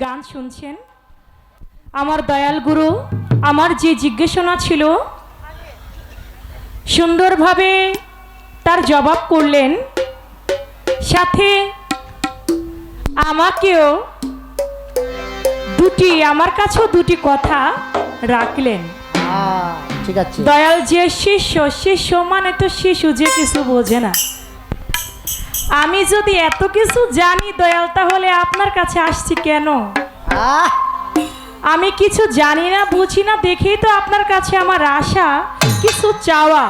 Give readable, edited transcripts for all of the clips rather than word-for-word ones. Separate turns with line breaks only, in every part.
গান শুনছেন। আমার দয়াল গুরু আমার যে জিজ্ঞাসা ছিল সুন্দরভাবে তার জবাব করলেন, সাথে আমাকেও আমার কাছেও দুটি কথা রাখলেন।
ঠিক আছে।
দয়াল যে শিষ্য, শিষ্য মানে তো শিশু, যে কিছু বোঝে না। আমি যদি এত কিছু জানি দয়াল, তাহলে আপনার কাছে আসছি কেন? আমি কিছু জানি না, বুঝি না, দেখেই তো আপনার কাছে আমার আশা, কিছু চাওয়া।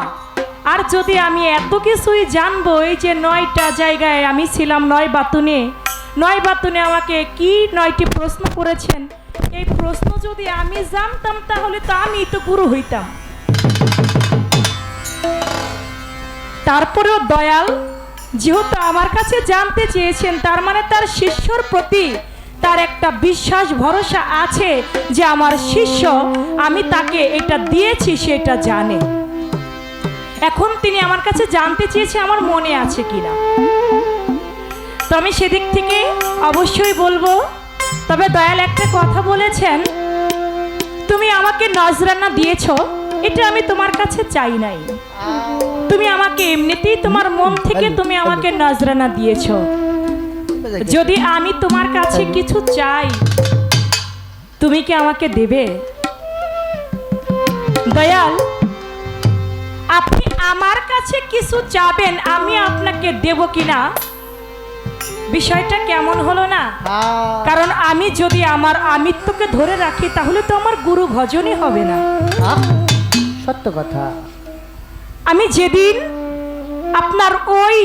আর যদি আমি এত কিছুই জানবো, এই যে 9টা জায়গায় আমি ছিলাম, 9 বাতুনে আমাকে কি 9টি প্রশ্ন করেছেন, এই প্রশ্ন যদি আমি জানতাম তাহলে তো আমি তো গুরু হইতাম। তারপরেও দয়াল যেহেতু আমার কাছে জানতে চেয়েছেন, তার মানে তার শিষ্যর প্রতি তার একটা বিশ্বাস ভরসা আছে যে আমার শিষ্য, আমি তাকে এটা দিয়েছি সেটা জানে। এখন তিনি আমার কাছে জানতে চেয়েছে আমার মনে আছে কিনা। তো আমি সেদিক থেকে অবশ্যই বলবো। তবে দয়াল একটা কথা বলেছেন, তুমি আমাকে নজরানা দিয়েছ, এটা আমি তোমার কাছে চাই নাই। তুমি আমাকে এমনিতেই তোমার মন থেকে তুমি আমাকে নজরানা দিয়েছ। যদি আমি তোমার কাছে কিছু চাই, তুমি কি আমাকে দেবে? দয়াল, আপনি আমার কাছে কিছু চাবেন, আমি আপনাকে দেব কিনা, বিষয়টা কেমন হলো না? কারণ আমি যদি আমার আমিত্বকে ধরে রাখি, তাহলে তো আমার গুরু ভজনই হবে না।
সত্য কথা।
আমি যেদিন আপনার ওই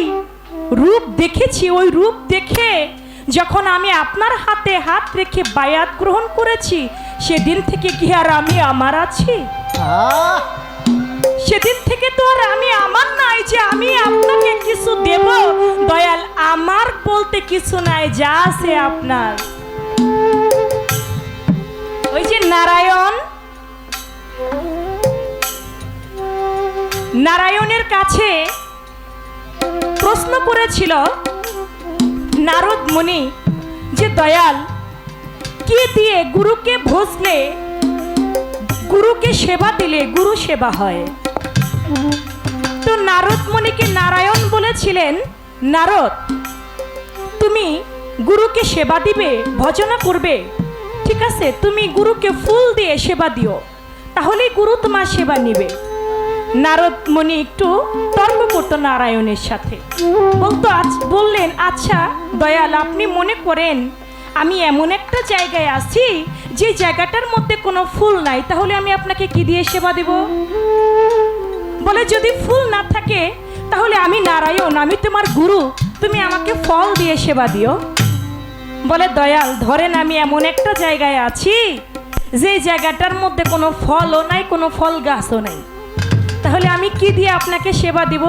রূপ দেখেছি, ওই রূপ দেখে যখন আমি আপনার হাতে হাত রেখে বায়াত গ্রহণ করেছি, সেদিন থেকে কি আর আমি আমার আছি? সেদিন থেকে তো আর আমি আমার নাই যে আমি আপনাকে কিছু দেব। দয়াল, আমার বলতে কিছু নাই, যা আছে আপনার। ওই যে নারায়ণের কাছে প্রশ্ন করেছিল নারদ মুনি যে দয়াল, কি দিয়ে গুরুকে ভজলে, গুরুকে সেবা দিলে গুরু সেবা হয়? তো নারদ মুনিকে নারায়ণ বলেছিলেন, নারদ, তুমি গুরুকে সেবা দিবে, ভজনা করবে, ঠিক আছে, তুমি গুরুকে ফুল দিয়ে সেবা দিও, তাহলেই গুরু তোমার সেবা নিবে। নারদ মুনি একটু তর্ক করতো নারায়ণের সাথে, বললেন, আচ্ছা দয়াল, আপনি মনে করেন আমি এমন একটা জায়গায় আছি যে জায়গাটার মধ্যে কোনো ফুল নাই, তাহলে আমি আপনাকে কি দিয়ে সেবা দেব? বলে, যদি ফুল না থাকে তাহলে আমি নারায়ণ, আমি তোমার গুরু, তুমি আমাকে ফল দিয়ে সেবা দিও। বলে, দয়াল ধরেন আমি এমন একটা জায়গায় আছি যে জায়গাটার মধ্যে কোনো ফলও নাই, কোনো ফল গাছও নাই, তাহলে আমি কি দিয়ে আপনাকে সেবা দিব?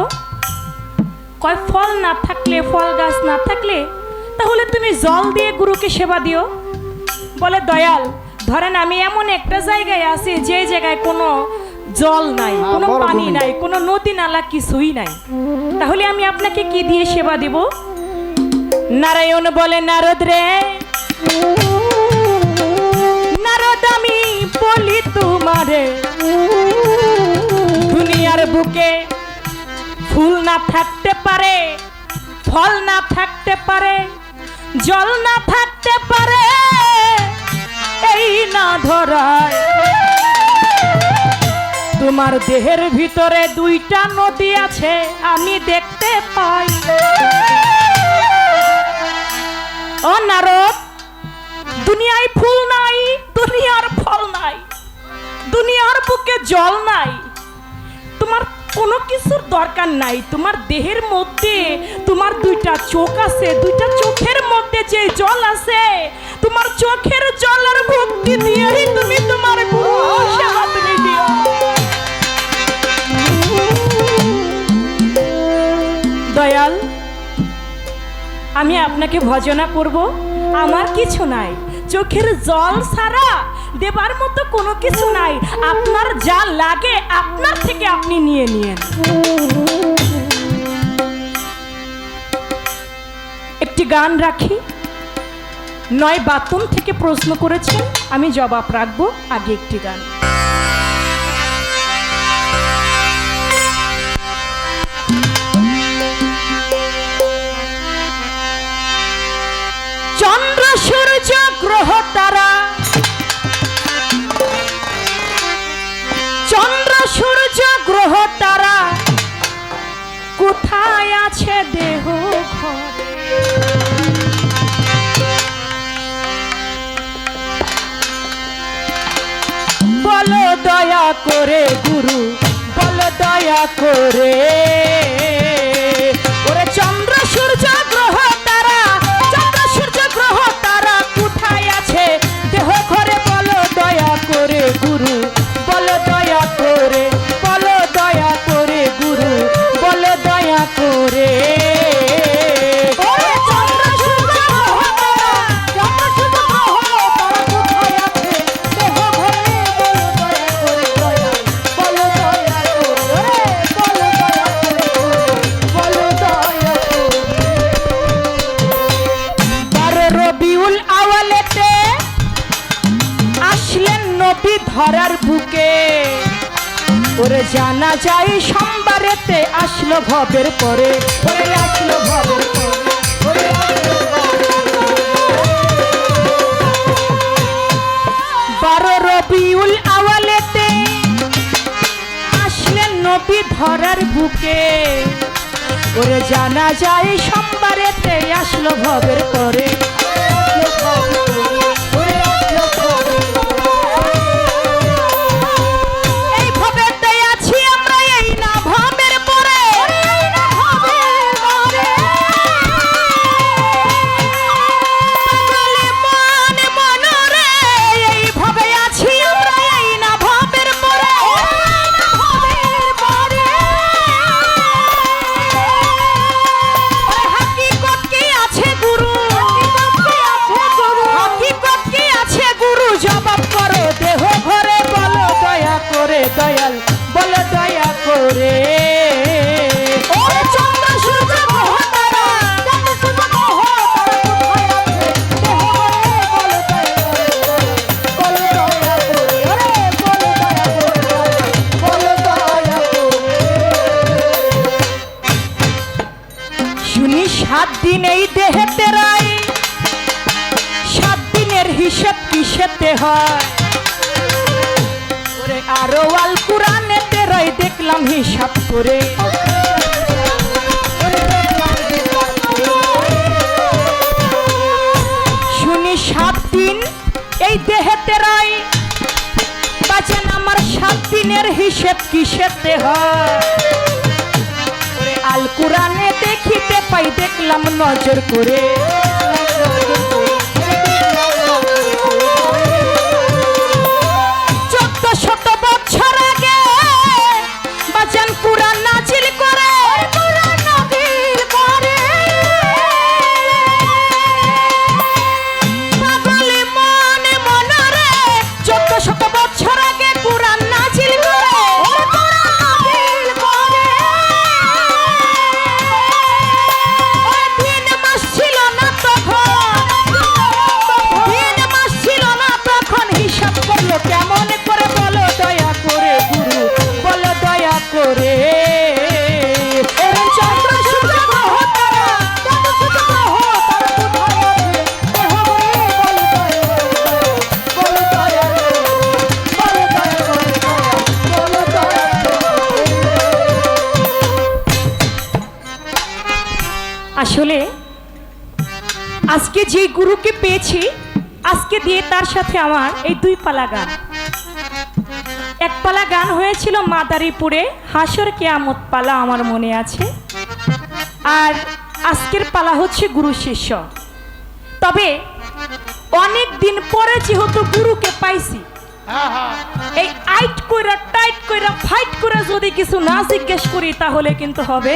কয়, ফল না থাকলে, ফল গাছ না থাকলে তাহলে তুমি জল দিয়ে গুরুকে সেবা দিও। বলে, দয়াল ধরেন আমি এমন একটা জায়গায় আছি যে জায়গায় কোনো জল নাই, কোনো পানি নাই, কোনো নদী নালা কিছুই নাই, তাহলে আমি আপনাকে কি দিয়ে সেবা দিব? নারায়ণ বলে, নারদ রে, নারদ আমি বলি তোমারে, দুনিয়ার বুকে ফুল না থাকতে পারে, ফল না থাকতে পারে, জল না থাকতে পারে, এই না ধরায় তোমার দেহের ভিতরে 2টা নদী আছে আমি দেখতে পাই। ও নারদ, দুনিয়ায় ফুল নাই, দুনিয়ার ফল নাই, দুনিয়ার বুকে জল নাই, তোমার কোনো কিছুর দরকার নাই, তোমার দেহের মধ্যে তোমার 2টা চোখ আছে, 2টা চোখের মধ্যে যে জল আছে, তোমার চোখের জলের ভক্তি দিয়েই তুমি তোমার গুরু সেবা তুমি দিও। দয়াল, আমি আপনাকে ভজনা করব, আমার কিছু নাই, চোখের জল ছাড়া দেবার মতো কোনো কিছু নাই, আপনার যা লাগে আপনার থেকে আপনি নিয়ে নিয়েন। একটি গান রাখি, নয় বাতুম থেকে প্রশ্ন করেছেন, আমি জবাব রাখবো। আগে একটি গান। চন্দ্র সূর্য গ্রহ তারা, চন্দ্র সূর্য গ্রহ তারা, কোথায় আছে দেহ ঘর? বলো দয়া করে গুরু, বলো দয়া করে। ওরে চন্দ্র সূর্য গ্রহ তারা, চন্দ্র সূর্য গ্রহ তারা, কোথায় আছে দেহ ঘরে? বলো দয়া করে গুরু, বলো দয়া করে, বলো দয়া করে গুরু, বলো দয়া করে। ওরে চন্দ্র সূর্য গ্রহ তারা, চন্দ্র সূর্য গ্রহ তারা, কোথায় আছে দেহ ঘরে? বলো দয়া করে, বলো দয়া করে, বলো দয়া করে। 12 রবিউল আওয়ালেতে আসলেন নবী ধরার বুকে। ওরে জানা যায় সোমবারেতে আসলো ভবের পরে, ওরে আসলো ভবের পরে, ওরে আসলো ভবের পরে। 12 রবিউল আওয়ালেতে আসলেন নবী ধরার বুকে। ওরে জানা যায় সোমবারেতে আসলো ভবের পরে। এই ভবেতে আছি আমরা, এই না ভবের পরে। পাগলে মনে মনরে, এই ভবে আছি আমরা, এই না ভবের পরে। ওরে হাকিকত কি আছে গুরু, হাকিকত কি আছে গুরু, জবাব করো দেহ ঘরে। বলো দয়া করে দয়াল, বলো দয়া করে। ওরে চন্দ্র সূর্য গ্রহ তারা, চন্দ্র সূর্য গ্রহ তারা, কোথায় আছে দেহ ঘরে? বলো দয়া করে, বলো দয়া করে, ওরে বলো দয়া করে, বলো দয়া করে। শুনি 7 দিন এই দেহে তেরাই, 7 দিনের হিসেব কিসেতে হয়? ওরে আরো আল কুরআনে তেরাই দেখলাম হিসাব করে। শুনি 7 দিন এই দেহে তেরাই, বাজেন আমার 7 দিনের হিসেব কিসেতে হয়? ওরে আল কুরআনে দেখিতে পাই দেখলাম নজর করে। 1400 বছর আগে বাজান কুরআন নাজিল করে, কুরআন নাজিল করে। পাগলে মনে মনরে 1400 বছর আগে কুরআন নাজিল করে, কুরআন নাজিল করে। ওই দিন মাস ছিল না তখন, দিন মাস ছিল না তখন, হিসাব করলো কেমন করে? বলো দয়া করে গুরু, বলো দয়া করে। ওরে চন্দ্র সূর্য গ্রহ তারা, চন্দ্র সূর্য গ্রহ তারা, কোথায় আছে দেহ ঘরে? বলো দয়া করে, বলো দয়া করে, বলো দয়া করে। আসলে আজকে যে গুরুকে পেয়েছি, আজকে দিয়ে তার সাথে আমার এই 2 পালা গান। এক পালা গান হয়েছিল মাদারীপুরে, হাসর কিয়ামত পালা, আমার মনে আছে। আর আজকের পালা হচ্ছে গুরু শিষ্য। তবে অনেক দিন পরে যেহেতু গুরুকে পাইছি, এই আইট কইরা টাইট কইরা ফাইট করে যদি কিছু না জিজ্ঞেস করি তাহলে কিন্তু হবে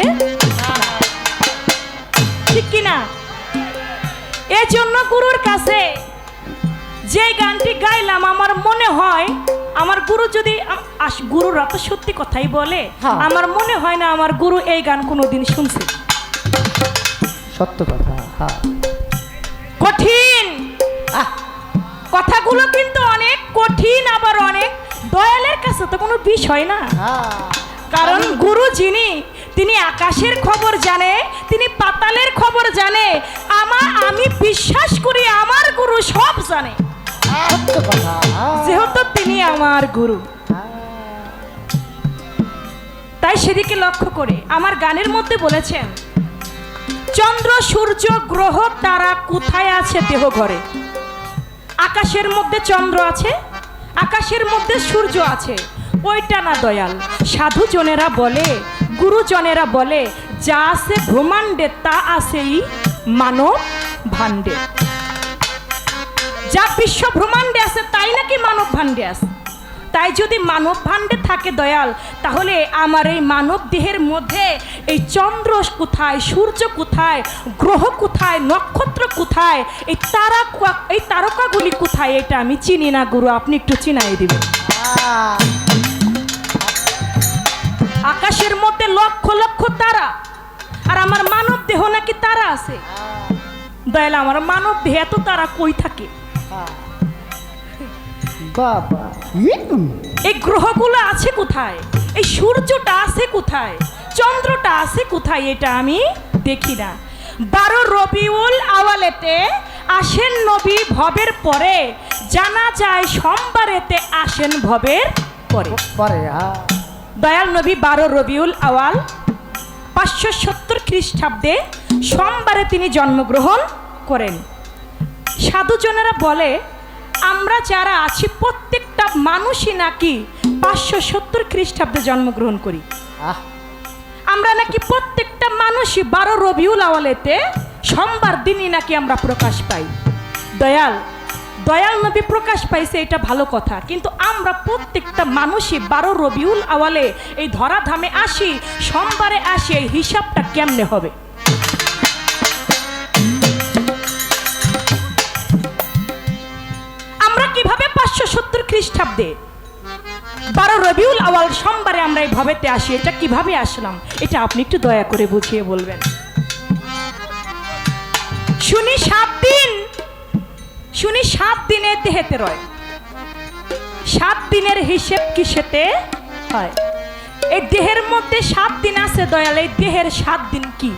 ঠিক কিনা? এই জন্য গুরুর কাছে যে গানটি গাইলাম, আমার মনে হয় আমার গুরু যদি গুরুরা তো সত্যি কথাই বলে, আমার মনে হয় না আমার গুরু এই গান কোনোদিন শুনছে।
সত্য কথা। হ্যাঁ,
কঠিন
আহ,
কথাগুলো কিন্তু অনেক কঠিন, আবার অনেক দয়ালের কাছে তো কোনো বিষয় না। কারণ গুরু যিনি, তিনি আকাশের খবর জানে, তিনি পাতালের খবর জানে। আমি বিশ্বাস করি আমার গুরু সব জানে,
সত্য কথা।
যেহেতু তিনি আমার গুরু। তাই সেদিকে লক্ষ্য করে আমার গানের মধ্যে বলেছেন, চন্দ্র সূর্য গ্রহ তারা কোথায় আছে দেহ ঘরে। আকাশের মধ্যে চন্দ্র আছে, আকাশের মধ্যে সূর্য আছে, ওইটা না দয়াল। সাধুজনেরা বলে, গুরুজনেরা বলে, যা আছে ব্রহ্মাণ্ডে তা আছেই মানব ভাণ্ডে। যা বিশ্ব ব্রহ্মাণ্ডে আছে তাই নাকি মানব ভাণ্ডে আছে। তাই যদি মানব ভাণ্ডে থাকে দয়াল, তাহলে আমার এই মানব দেহের মধ্যে এই চন্দ্র কোথায়, সূর্য কোথায়, গ্রহ কোথায়, নক্ষত্র কোথায়, এই তারকাগুলি কোথায়, এটা আমি চিনি না গুরু, আপনি একটু চিনাই দিবেন। আকাশের মধ্যে লক্ষ লক্ষ তারা, আর আমার মানব দেহ নাকি তারা আছে। দয়াল, আমার মানব দেহে এত তারা কই থাকে?
বাবা,
এই গ্রহগুলো আছে কোথায়, এই সূর্যটা আছে কোথায়, চন্দ্রটা আছে কোথায়, এটা আমি দেখি না। 12 রবিউল আওয়ালেতে আসেন নবী ভবের পরে, জানা যায় সোমবারেতে আসেন ভবের পরে।
পরে
দয়াল নবী 12 রবিউল আওয়াল 570 খ্রিস্টাব্দে সোমবারে তিনি জন্মগ্রহণ করেন। সাধুজনেরা বলে, আমরা যারা আছি প্রত্যেকটা মানুষই নাকি 570 খ্রিস্টাব্দে জন্মগ্রহণ করি। আমরা নাকি প্রত্যেকটা মানুষই 12 রবিউল আওয়ালেতে সোমবার দিনই নাকি আমরা প্রকাশ পাই। দয়াল নবী প্রকাশ পাইছে, এটা ভালো কথা, কিন্তু আমরা প্রত্যেকটা মানুষই 12 রবিউল আওয়ালে এই ধরাধামে আসি, সোমবারে আসি, এই হিসাবটা কেমনে হবে? আমরা কিভাবে 570 খ্রিস্টাব্দে 12 রবিউল আওয়াল সোমবারে আমরা এই ভবেতে আসি, এটা কিভাবে আসলাম? এটা আপনি একটু দয়া করে বুঝিয়ে বলবেন। শুনি 7 দিনে দেহেতে রয়, 7 দিনের হিসেব কিসেতে হয়? এই দেহের মধ্যে 7 দিন আছে দয়াল, এই দেহের 7 দিন কি?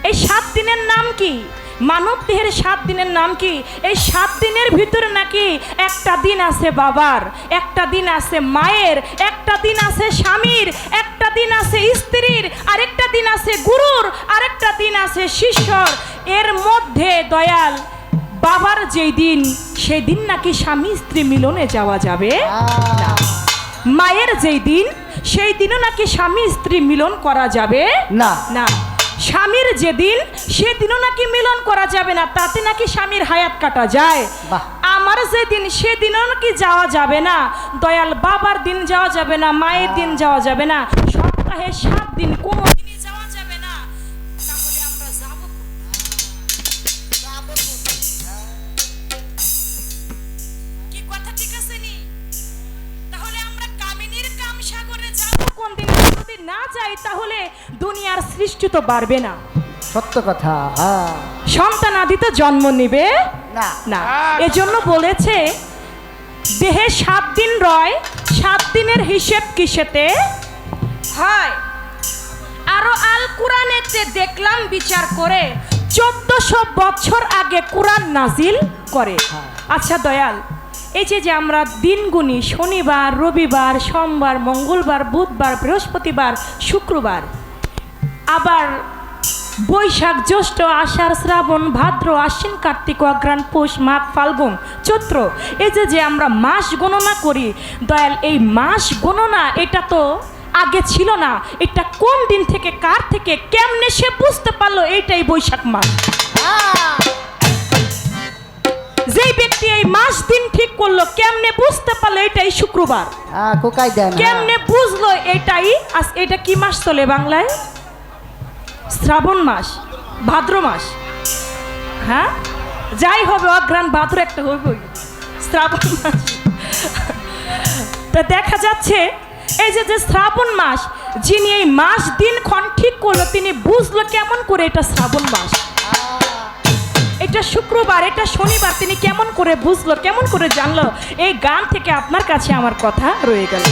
এই 7 দিনের নাম কি? মানব দেহের 7 দিনের নাম কি? এই 7 দিনের ভিতরে নাকি একটা দিন আছে বাবার, একটা দিন আছে মায়ের, একটা দিন আছে স্বামীর, একটা দিন আছে স্ত্রীর, আরেকটা দিন আছে গুরুর, আরেকটা দিন আছে শিষ্যর। এর মধ্যে দয়াল বাবার যেই দিন, সেই দিন নাকি স্বামী স্ত্রী মিলনে যাওয়া যাবে না। মায়ের যেই দিন, সেই দিনও নাকি স্বামী স্ত্রী মিলন করা যাবে
না
না। স্বামীর যেদিন, সেদিনও নাকি মিলন করা যাবে না, তাতে নাকি স্বামীর হায়াত কাটা যায়। আমার যেদিন, সেদিনও নাকি যাওয়া যাবে না দয়াল। বাবার দিন যাওয়া যাবে না, মায়ের দিন যাওয়া যাবে না, সপ্তাহে 7 দিন কোনো দিনই যাওয়া যাবে না। তাহলে আমরা যাব কি? কথা ঠিক আছে নি? তাহলে আমরা কামিনীর কাম সাগরে যাব কোন দিন? যদি না যাই তাহলে দুনিয়ার সৃষ্টি তো বাড়বে না।
সত্য কথা।
সন্তান আদি তো জন্ম নিবে না। এজন্য বলেছে, দেহে 7 দিন রয়, 7 দিনের হিসেব কিসেতে হয়? আরো আল কোরআনেতে দেখলাম বিচার করে, 1400 বছর আগে কোরআন নাজিল করে। আচ্ছা দয়াল, এই যে আমরা দিন গুনি, শনিবার, রবিবার, সোমবার, মঙ্গলবার, বুধবার, বৃহস্পতিবার, শুক্রবার, আবার বৈশাখ, জ্যৈষ্ঠ, আষাঢ়, শ্রাবণ, ভাদ্র, আশ্বিন, কার্তিক, অগ্রহায়ণ, পৌষ, মাঘ, ফাল্গুন, চৈত্র, এই যে আমরা মাস গণনা করি দয়াল, এই মাস গণনা এটা তো আগে ছিল না। এটা কোন দিন থেকে, কার থেকে, কেমনে সে বুঝতে পারলো এইটাই বৈশাখ মাস? যেই ব্যক্তি এই মাস দিন ঠিক করলো, কেমনে বুঝতে পারলো এটাই শুক্রবার? কেমনে বুঝলো এটাই? এটা কি মাস চলে বাংলায়? শ্রাবণ মাস, ভাদ্র মাস। হ্যাঁ, যাই হবে, অগ্রহায়ণ ভাদ্র একটা হইব, শ্রাবণ মাস। তো দেখা যাচ্ছে এই যে শ্রাবণ মাস, যিনি এই মাস দিন ক্ষণ ঠিক করলো, তিনি বুঝলো কেমন করে এটা শ্রাবণ মাস? এটা শুক্রবার, এটা শনিবার, তিনি কেমন করে বুঝলো, কেমন করে জানলো? এই গান থেকে আপনার কাছে আমার কথা রয়ে গেল।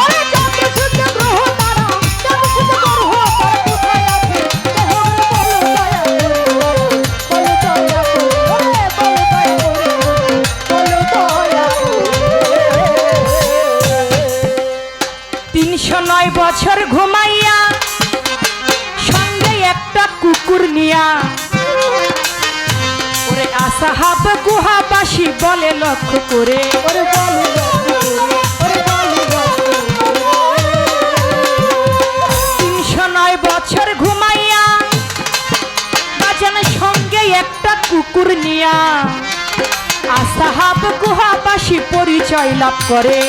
ওরে চন্দ্র সূর্য গ্রহ তারা, চন্দ্র সূর্য গ্রহ তারা কোথায় আছে? বলো দয়া করে, বলো দয়া করে, বলো দয়া করে। 309 বছর ঘুমাইয়া সঙ্গে একটা কুকুর নিয়া, ওরে আসাহাব গুহাবাসী বলে লক্ষ্য করে,
ওরে বলো ওরে বলো
309 বছর ঘুমাইয়া বাজান সঙ্গে একটা কুকুর নিয়া, আসাহাব গুহাবাসী পরিচয় লাভ করে।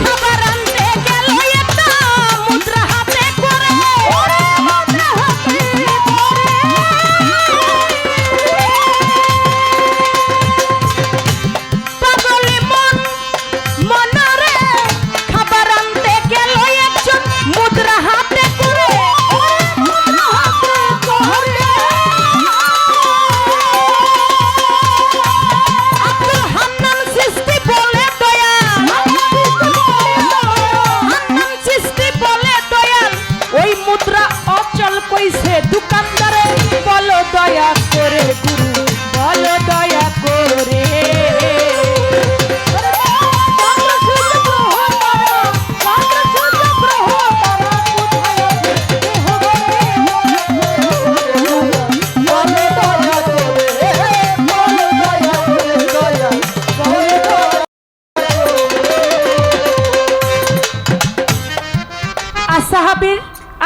খাবার আনতে গেল একটা মুদ্রা হাতে করে, পাগলে মন মনরে খাবার আনতে গেল একজন মুদ্রা হাতে করে, আব্দুল হান্নান চিশতি বলে দয়াল, হান্নান চিশতি বলে দয়াল, ওই মুদ্রা অচল কইছে দোকানদারে, বলো দয়া করে গুরু, বলো দয়া করে।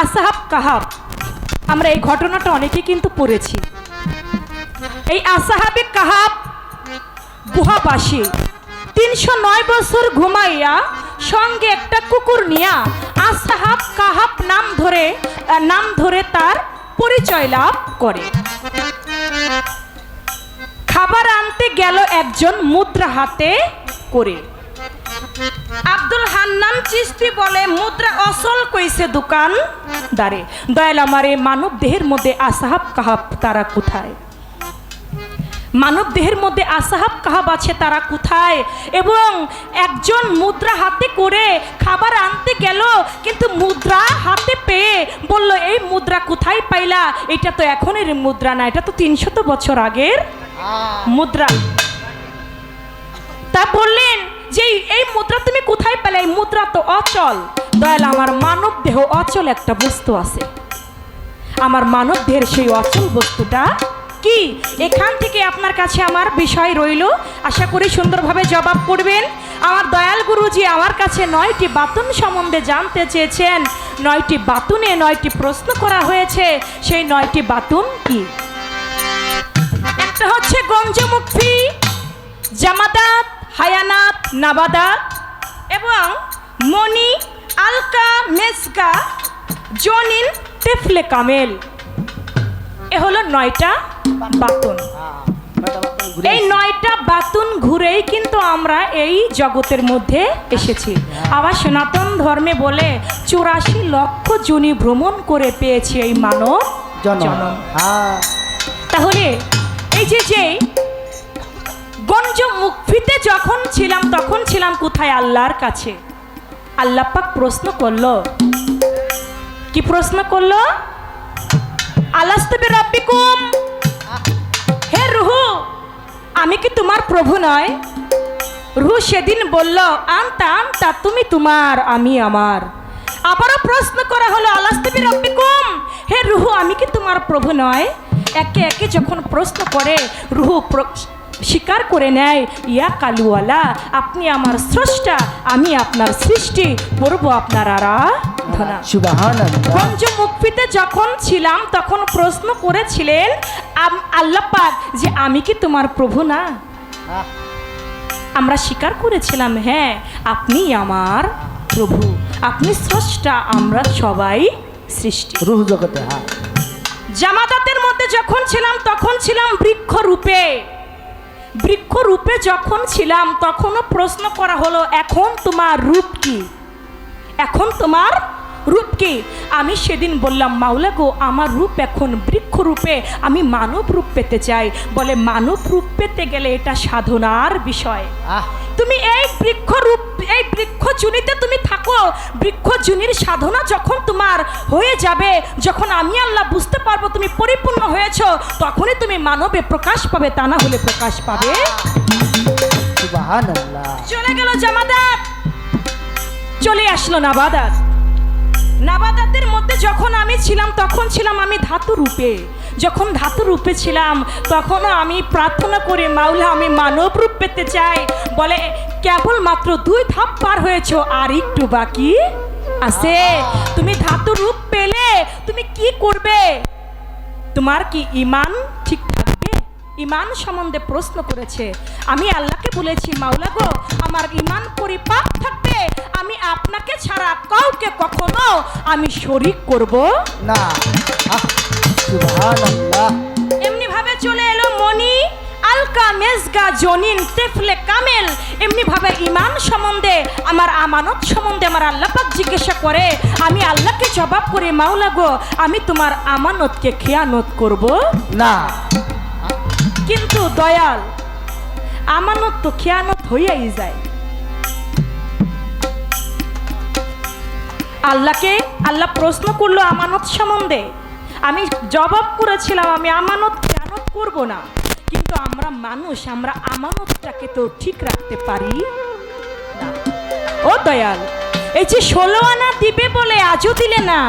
আসাহাব কাহাব, আমরা এই ঘটনাটা অনেকে কিন্তু পড়েছি। এই আসাহাবে কাহাব গুহাবাসী 309 বছর ঘুমাইয়া সঙ্গে একটা কুকুর নিয়া আসাহাব কাহাব নাম ধরে তার পরিচয় লাভ করে। খাবার আনতে গেল একজন মুদ্রা হাতে করে। আব্দুল হান্নান চিশতি বলে মুদ্রা অসল কইছে দোকানদারে, দয়াল আমার এই মানব দেহের মধ্যে আসাহাব কাহাব তারা কোথায়? মানব দেহের মধ্যে আসাহাব কাহাব আছে, তারা কোথায়? এবং একজন মুদ্রা হাতে করে খাবার আনতে গেল, কিন্তু মুদ্রা হাতে পেয়ে বলল এই মুদ্রা কোথায় পাইলা? এটা তো এখনের মুদ্রা না, এটা তো 300 বছর আগের মুদ্রা। তা বললেন যে এই মুদ্রা তুমি কোথায় পেলে? এই মুদ্রা তো অচল। দয়াল আমার মানব দেহ অচল একটা বস্তু আছে, আমার মানব দেহের সেই অচল বস্তুটা কি? এখান থেকে আপনার কাছে আমার বিষয় রইল, আশা করি সুন্দরভাবে জবাব করবেন। আমার দয়াল গুরুজি আমার কাছে 9টি বাতুন সম্বন্ধে জানতে চেয়েছেন। 9টি বাতুনে 9টি প্রশ্ন করা হয়েছে। সেই 9টি বাতুন কি? একটা হচ্ছে গঞ্জমুখী, জামাদাত, হায়ানাত, নাবাদাত এবং মনি, আলকা, মেসকা, জনিন, তেফলে কামেল। এ হলো 9টা বাতুন। এই 9টা বাতুন ঘুরেই কিন্তু আমরা এই জগতের মধ্যে এসেছি। আবার সনাতন ধর্মে বলে 84 লক্ষ যোনি ভ্রমণ করে পেয়েছি এই মানব জন্ম। তাহলে এই যে গঞ্জমুখীতে যখন ছিলাম তখন ছিলাম কোথায়? আল্লাহর কাছে। আল্লাহ পাক প্রশ্ন করলো, কি প্রশ্ন করলো? আলাস্তু বিরাব্বিকুম, হে রুহু আমি কি তোমার প্রভু নয়? রুহু সেদিন বলল আনতা আনতা, তুমি তোমার আমি আমার। আবারও প্রশ্ন করা হলো আলাস্তু বিরাব্বিকুম, হে রুহু আমি কি তোমার প্রভু নয়? একে একে যখন প্রশ্ন করে রুহু স্বীকার করে নেয়, ইয়া কালুওয়ালা আপনি আমার স্রষ্টা, আমি আপনার সৃষ্টি, করব আপনার আরাধনা।
সুবহানাল্লাহ।
গঞ্জমুখীতে যখন ছিলাম তখন প্রশ্ন করেছিলেন আল্লাহ পাক যে আমি কি তোমার প্রভু না? আমরা স্বীকার করেছিলাম হ্যাঁ আপনি আমার প্রভু, আপনি স্রষ্টা, আমরা সবাই সৃষ্টি।
রূহ জগতে।
জামাদাতের মধ্যে যখন ছিলাম তখন ছিলাম বৃক্ষ রূপে। বৃক্ষ রূপে যখন ছিলাম তখনও প্রশ্ন করা হলো এখন তোমার রূপ কি? এখন তোমার রূপ কি? আমি সেদিন বললাম, মাওলা গো, আমার রূপ এখন বৃক্ষ রূপে, আমি মানব রূপ পেতে চাই। বলে মানব রূপ পেতে গেলে এটা সাধনার বিষয়। তুমি এই বৃক্ষ রূপ, এই বৃক্ষ জুনিতে তুমি থাকো, বৃক্ষ জুনির সাধনা যখন তোমার হয়ে যাবে, যখন আমি আল্লাহ বুঝতে পারবো তুমি পরিপূর্ণ হয়েছ, তখনই তুমি মানবে প্রকাশ পাবে, তা না হলে প্রকাশ পাবে।
সুবহানাল্লাহ।
চলে গেল জামাদার, চলে আসলো নাবাদাত। নাবাদাতের মধ্যে যখন আমি ছিলাম, তখন ছিলাম আমি ধাতু রূপে। যখন ধাতু রূপে ছিলাম, তখনও আমি প্রার্থনা করে, মাওলা আমি মানব রূপ পেতে চাই। বলে কেবলমাত্র 2 ধাপ পার হয়েছ, আর একটু বাকি আছে। তুমি ধাতু রূপ পেলে তুমি কি করবে? তোমার কি ঈমান ঠিক থাকবে? ঈমান সম্বন্ধে প্রশ্ন করেছে। আমি আল্লাহকে বলেছি, মাওলা গো, আমার ঈমান পরিপাক থাকবে, আমি আপনাকে ছাড়া কাউকে কখনো আমি শরীক করব
না। সুবহানাল্লাহ।
এমনি ভাবে চলে এলো মনি আলকা মেজগা জনিন তেফলে কামেল। এমনি ভাবে ঈমান সম্বন্ধে, আমার আমানত সম্বন্ধে আমার আল্লাহ পাক জিজ্ঞাসা করে। আমি আল্লাহকে জবাব করি, মাওলা গো, আমি তোমার আমানতকে খেয়ানত করব
না।
কিন্তু দয়াল, আমানত তো খেয়ানত হইয়াই যায়। আল্লাহকে আল্লাহ প্রশ্ন করলো আমানত সম্বন্ধে, আমি জবাব করেছিলাম আমি আমানত খেয়ানত করব না। কিন্তু আমরা মানুষ, আমরা আমানতটাকে তো ঠিক রাখতে পারি না। ও দয়াল, এই যে 16 আনা দিবে বলে আজও দিলে না,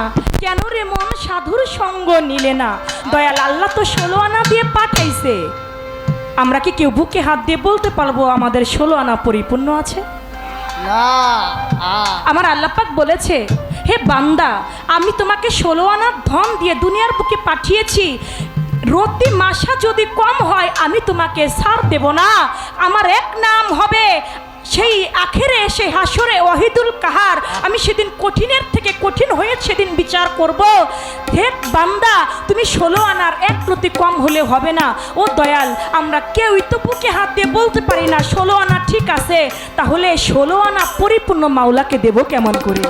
কেন রে মন সাধুর সঙ্গ নিলে না? দয়াল, আল্লাহ তো 16 আনা দিয়ে পাঠাইছে। আমরা কি কেউ বুকে হাত দিয়ে বলতে পারবো আমাদের 16 আনা পরিপূর্ণ আছে?
না।
আমার আল্লাহ পাক বলেছে, হে বান্দা, আমি তোমাকে 16 আনার ধন দিয়ে দুনিয়ার বুকে পাঠিয়েছি। রতি মাসা যদি কম হয়, আমি তোমাকে ছাড় দেব না। আমার এক নাম হবে সেই আখেরে, সেই হাসরে ওয়াহিদুল কাহার। আমি সেদিন কঠিনের থেকে কঠিন হয়ে সেদিন বিচার করব। হে বান্দা, তুমি 16 আনার এক প্রতি কম হলে হবে না। ও দয়াল, আমরা কেউই তো বুকে হাত দিয়ে বলতে পারি না 16 আনা ঠিক আছে। তাহলে 16 আনা পরিপূর্ণ মাওলাকে দেব কেমন করে?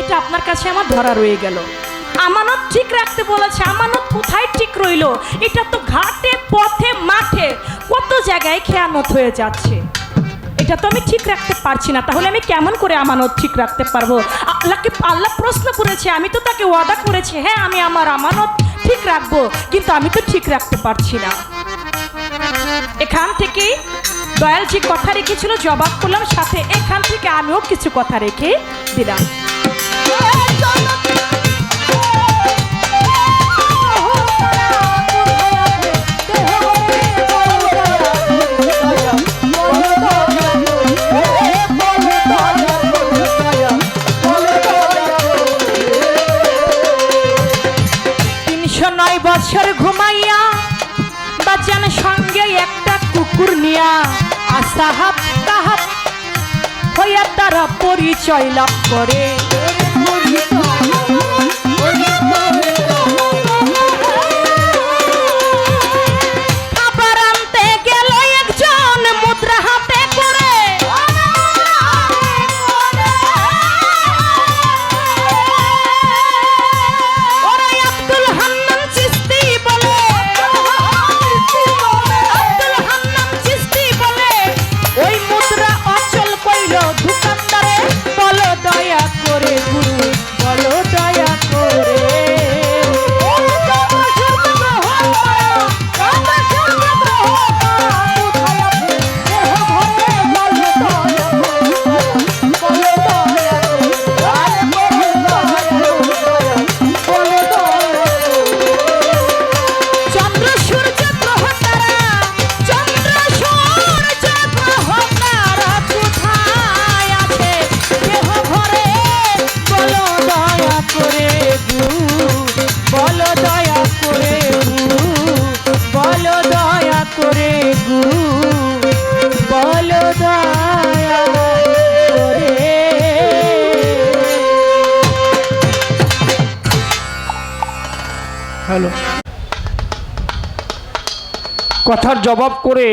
এটা আপনার কাছে আমার ধরা রয়ে গেল। আমানত ঠিক রাখতে বলেছে, আমানত কোথায় ঠিক রইল? এটা তো ঘাটে, পথে, মাঠে কত জায়গায় খেয়ানত হয়ে যাচ্ছে। এটা তো আমি ঠিক রাখতে পারছি না। তাহলে আমি কেমন করে আমানত ঠিক রাখতে পারবো? আল্লাহ প্রশ্ন করেছে, আমি তো তাকে ওয়াদা করেছি, হ্যাঁ আমি আমার আমানত ঠিক রাখবো, কিন্তু আমি তো ঠিক রাখতে পারছি না। এখান থেকে দয়াল যে কথা রেখেছিল জবাব করলাম, সাথে এখান থেকে আমিও কিছু কথা রেখে দিলাম। বছর ঘুমাইয়া বাজান সঙ্গে একটা কুকুর নিয়া আসাহাব তাহাব হইয়া তারা পরিচয় লাভ করে। খাবার আনতে গেল একজন মুদ্রা হাতে করে,
হ্যালো, কথার জবাব করে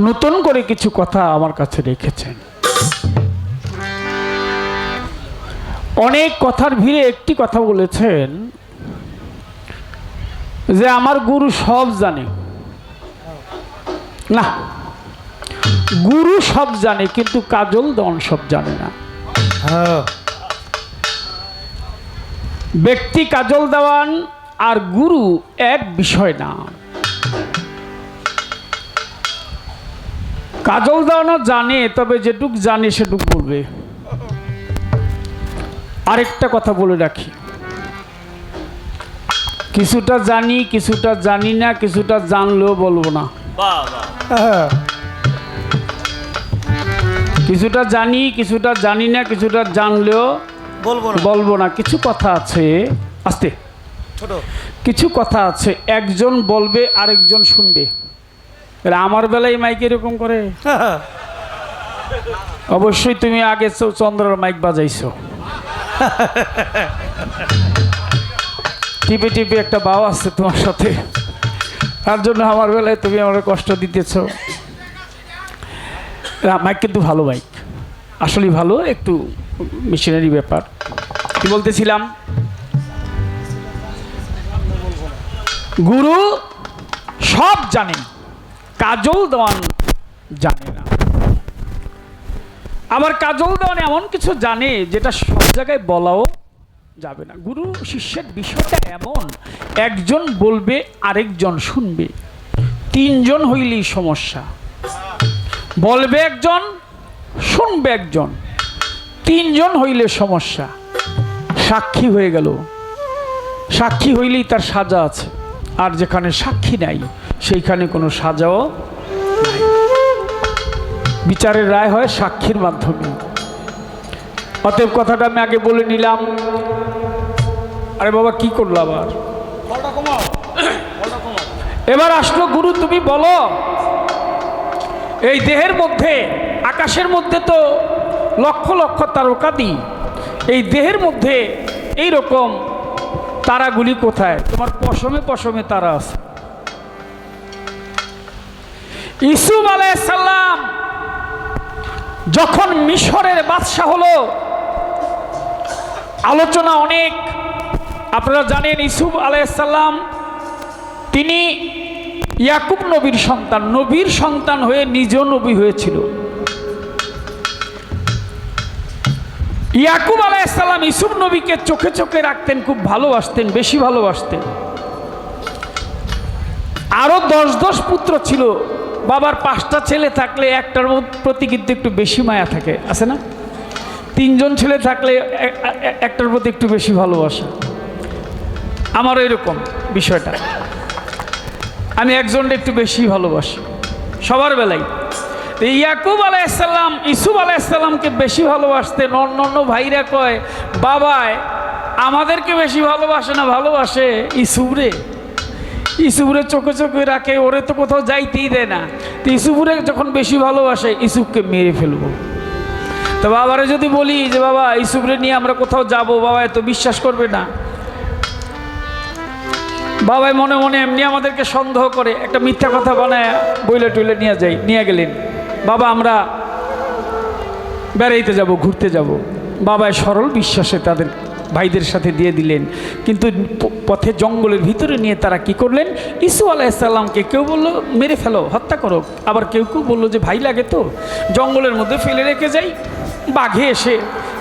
নতুন করে কিছু কথা আমার কাছে রেখেছেন। অনেক কথার ভিড়ে একটি কথা বলেছেন যে আমার গুরু সব জানে। না, গুরু সব জানে কিন্তু কাজল দেওয়ান সব জানে না। ব্যক্তি কাজল দেওয়ান আর গুরু এক বিষয় না। কাজল দেওয়ানো জানে, তবে যেটুক জানে সেটুক বলবে। আরেকটা কথা বলে রাখি, কিছুটা জানি কিছুটা জানি না, কিছুটা জানলেও বলবো না। কিছুটা জানি কিছুটা জানি না, কিছুটা জানলেও বলবো না। কিছু কথা আছে, আস্তে, কিছু কথা আছে একজন বলবে আরেকজন শুনবে। আমার বেলায় মাইক এরকম করে? অবশ্যই তুমি আগে চন্দ্রের মাইক বাজাইছো। টিপে টিপে একটা বাও আছে তোমার সাথে, তার জন্য আমার বেলায় তুমি আমার কষ্ট দিতেছ। মাইক কিন্তু ভালো মাইক, আসলেই ভালো, একটু মেশিনারি ব্যাপার। কি বলতেছিলাম, গুরু সব জানে, কাজল দেওয়ান জানে না। আবার কাজল দেওয়ান এমন কিছু জানে যেটা সব জায়গায় বলাও যাবে না। গুরু শিষ্যের বিষয়টা এমন, একজন বলবে আরেকজন শুনবে, তিনজন হইলেই সমস্যা। বলবে একজন, শুনবে একজন, তিনজন হইলে সমস্যা। সাক্ষী হয়ে গেল, সাক্ষী হইলেই তার সাজা আছে, আর যেখানে সাক্ষী নাই সেইখানে কোনো সাজাও নাই। বিচারের রায় হয় সাক্ষীর মাধ্যমে। অতএব কথাটা আমি আগে বলে নিলাম। আরে বাবা কি করলো আবার? এবার আসলো গুরু, তুমি বলো এই দেহের মধ্যে, আকাশের মধ্যে তো লক্ষ লক্ষ তারকাদি, এই দেহের মধ্যে এই রকম তারাগুলি কোথায়? তোমার পশমে পশমে তারা আছে। ইউসুফ আলাইহিস সালাম যখন মিশরের বাদশা হলো, আলোচনা অনেক। আপনারা জানেন ইউসুফ আলাইহিস সালাম তিনি ইয়াকুব নবীর সন্তান, নবীর সন্তান হয়ে নিজেও নবী হয়েছিল। ইয়াকুব আলাইহিস সালাম ইউসুফ নবীকে চোখে চোখে রাখতেন, খুব ভালোবাসতেন, বেশি ভালোবাসতেন। আরো 10 পুত্র ছিল। বাবার 5টা ছেলে থাকলে একটার প্রতি কিন্তু একটু বেশি মায়া থাকে, আছে না? 3জন ছেলে থাকলে একটার প্রতি একটু বেশি ভালোবাসা। আমারও এরকম বিষয়টা, আমি একজনটা একটু বেশি ভালোবাসি সবার বেলায়। ইয়াকুব আলাইহিস সালাম ইউসুফ আলাইহিস সালামকে বেশি ভালোবাসতেন। অন্য ভাইরা কয়, বাবায় আমাদেরকে বেশি ভালোবাসে না, ভালোবাসে ইউসুফরে। ইউসুফরে চোখে চোখে রাখে, ওরে তো কোথাও যাইতেই দেয় না। তো ইউসুফরে যখন বেশি ভালোবাসে, ইউসুফকে মেরে ফেলবো। তো বাবারে যদি বলি যে বাবা ইউসুফরে নিয়ে আমরা কোথাও যাব, বাবা তো বিশ্বাস করবে না। বাবাই মনে মনে এমনি আমাদেরকে সন্দেহ করে, একটা মিথ্যা কথা বানায় বইলে টইলে নিয়ে গেলেন। বাবা আমরা বেড়াইতে যাব, ঘুরতে যাব। বাবায় সরল বিশ্বাসে তাদের ভাইদের সাথে দিয়ে দিলেন। কিন্তু পথে জঙ্গলের ভিতরে নিয়ে তারা কি করলেন, ইসু আলাইহিস সালামকে কেউ বললো মেরে ফেলো, হত্যা করো, আবার কেউ কেউ বললো যে ভাই লাগে তো জঙ্গলের মধ্যে ফেলে রেখে যাই, বাঘে এসে,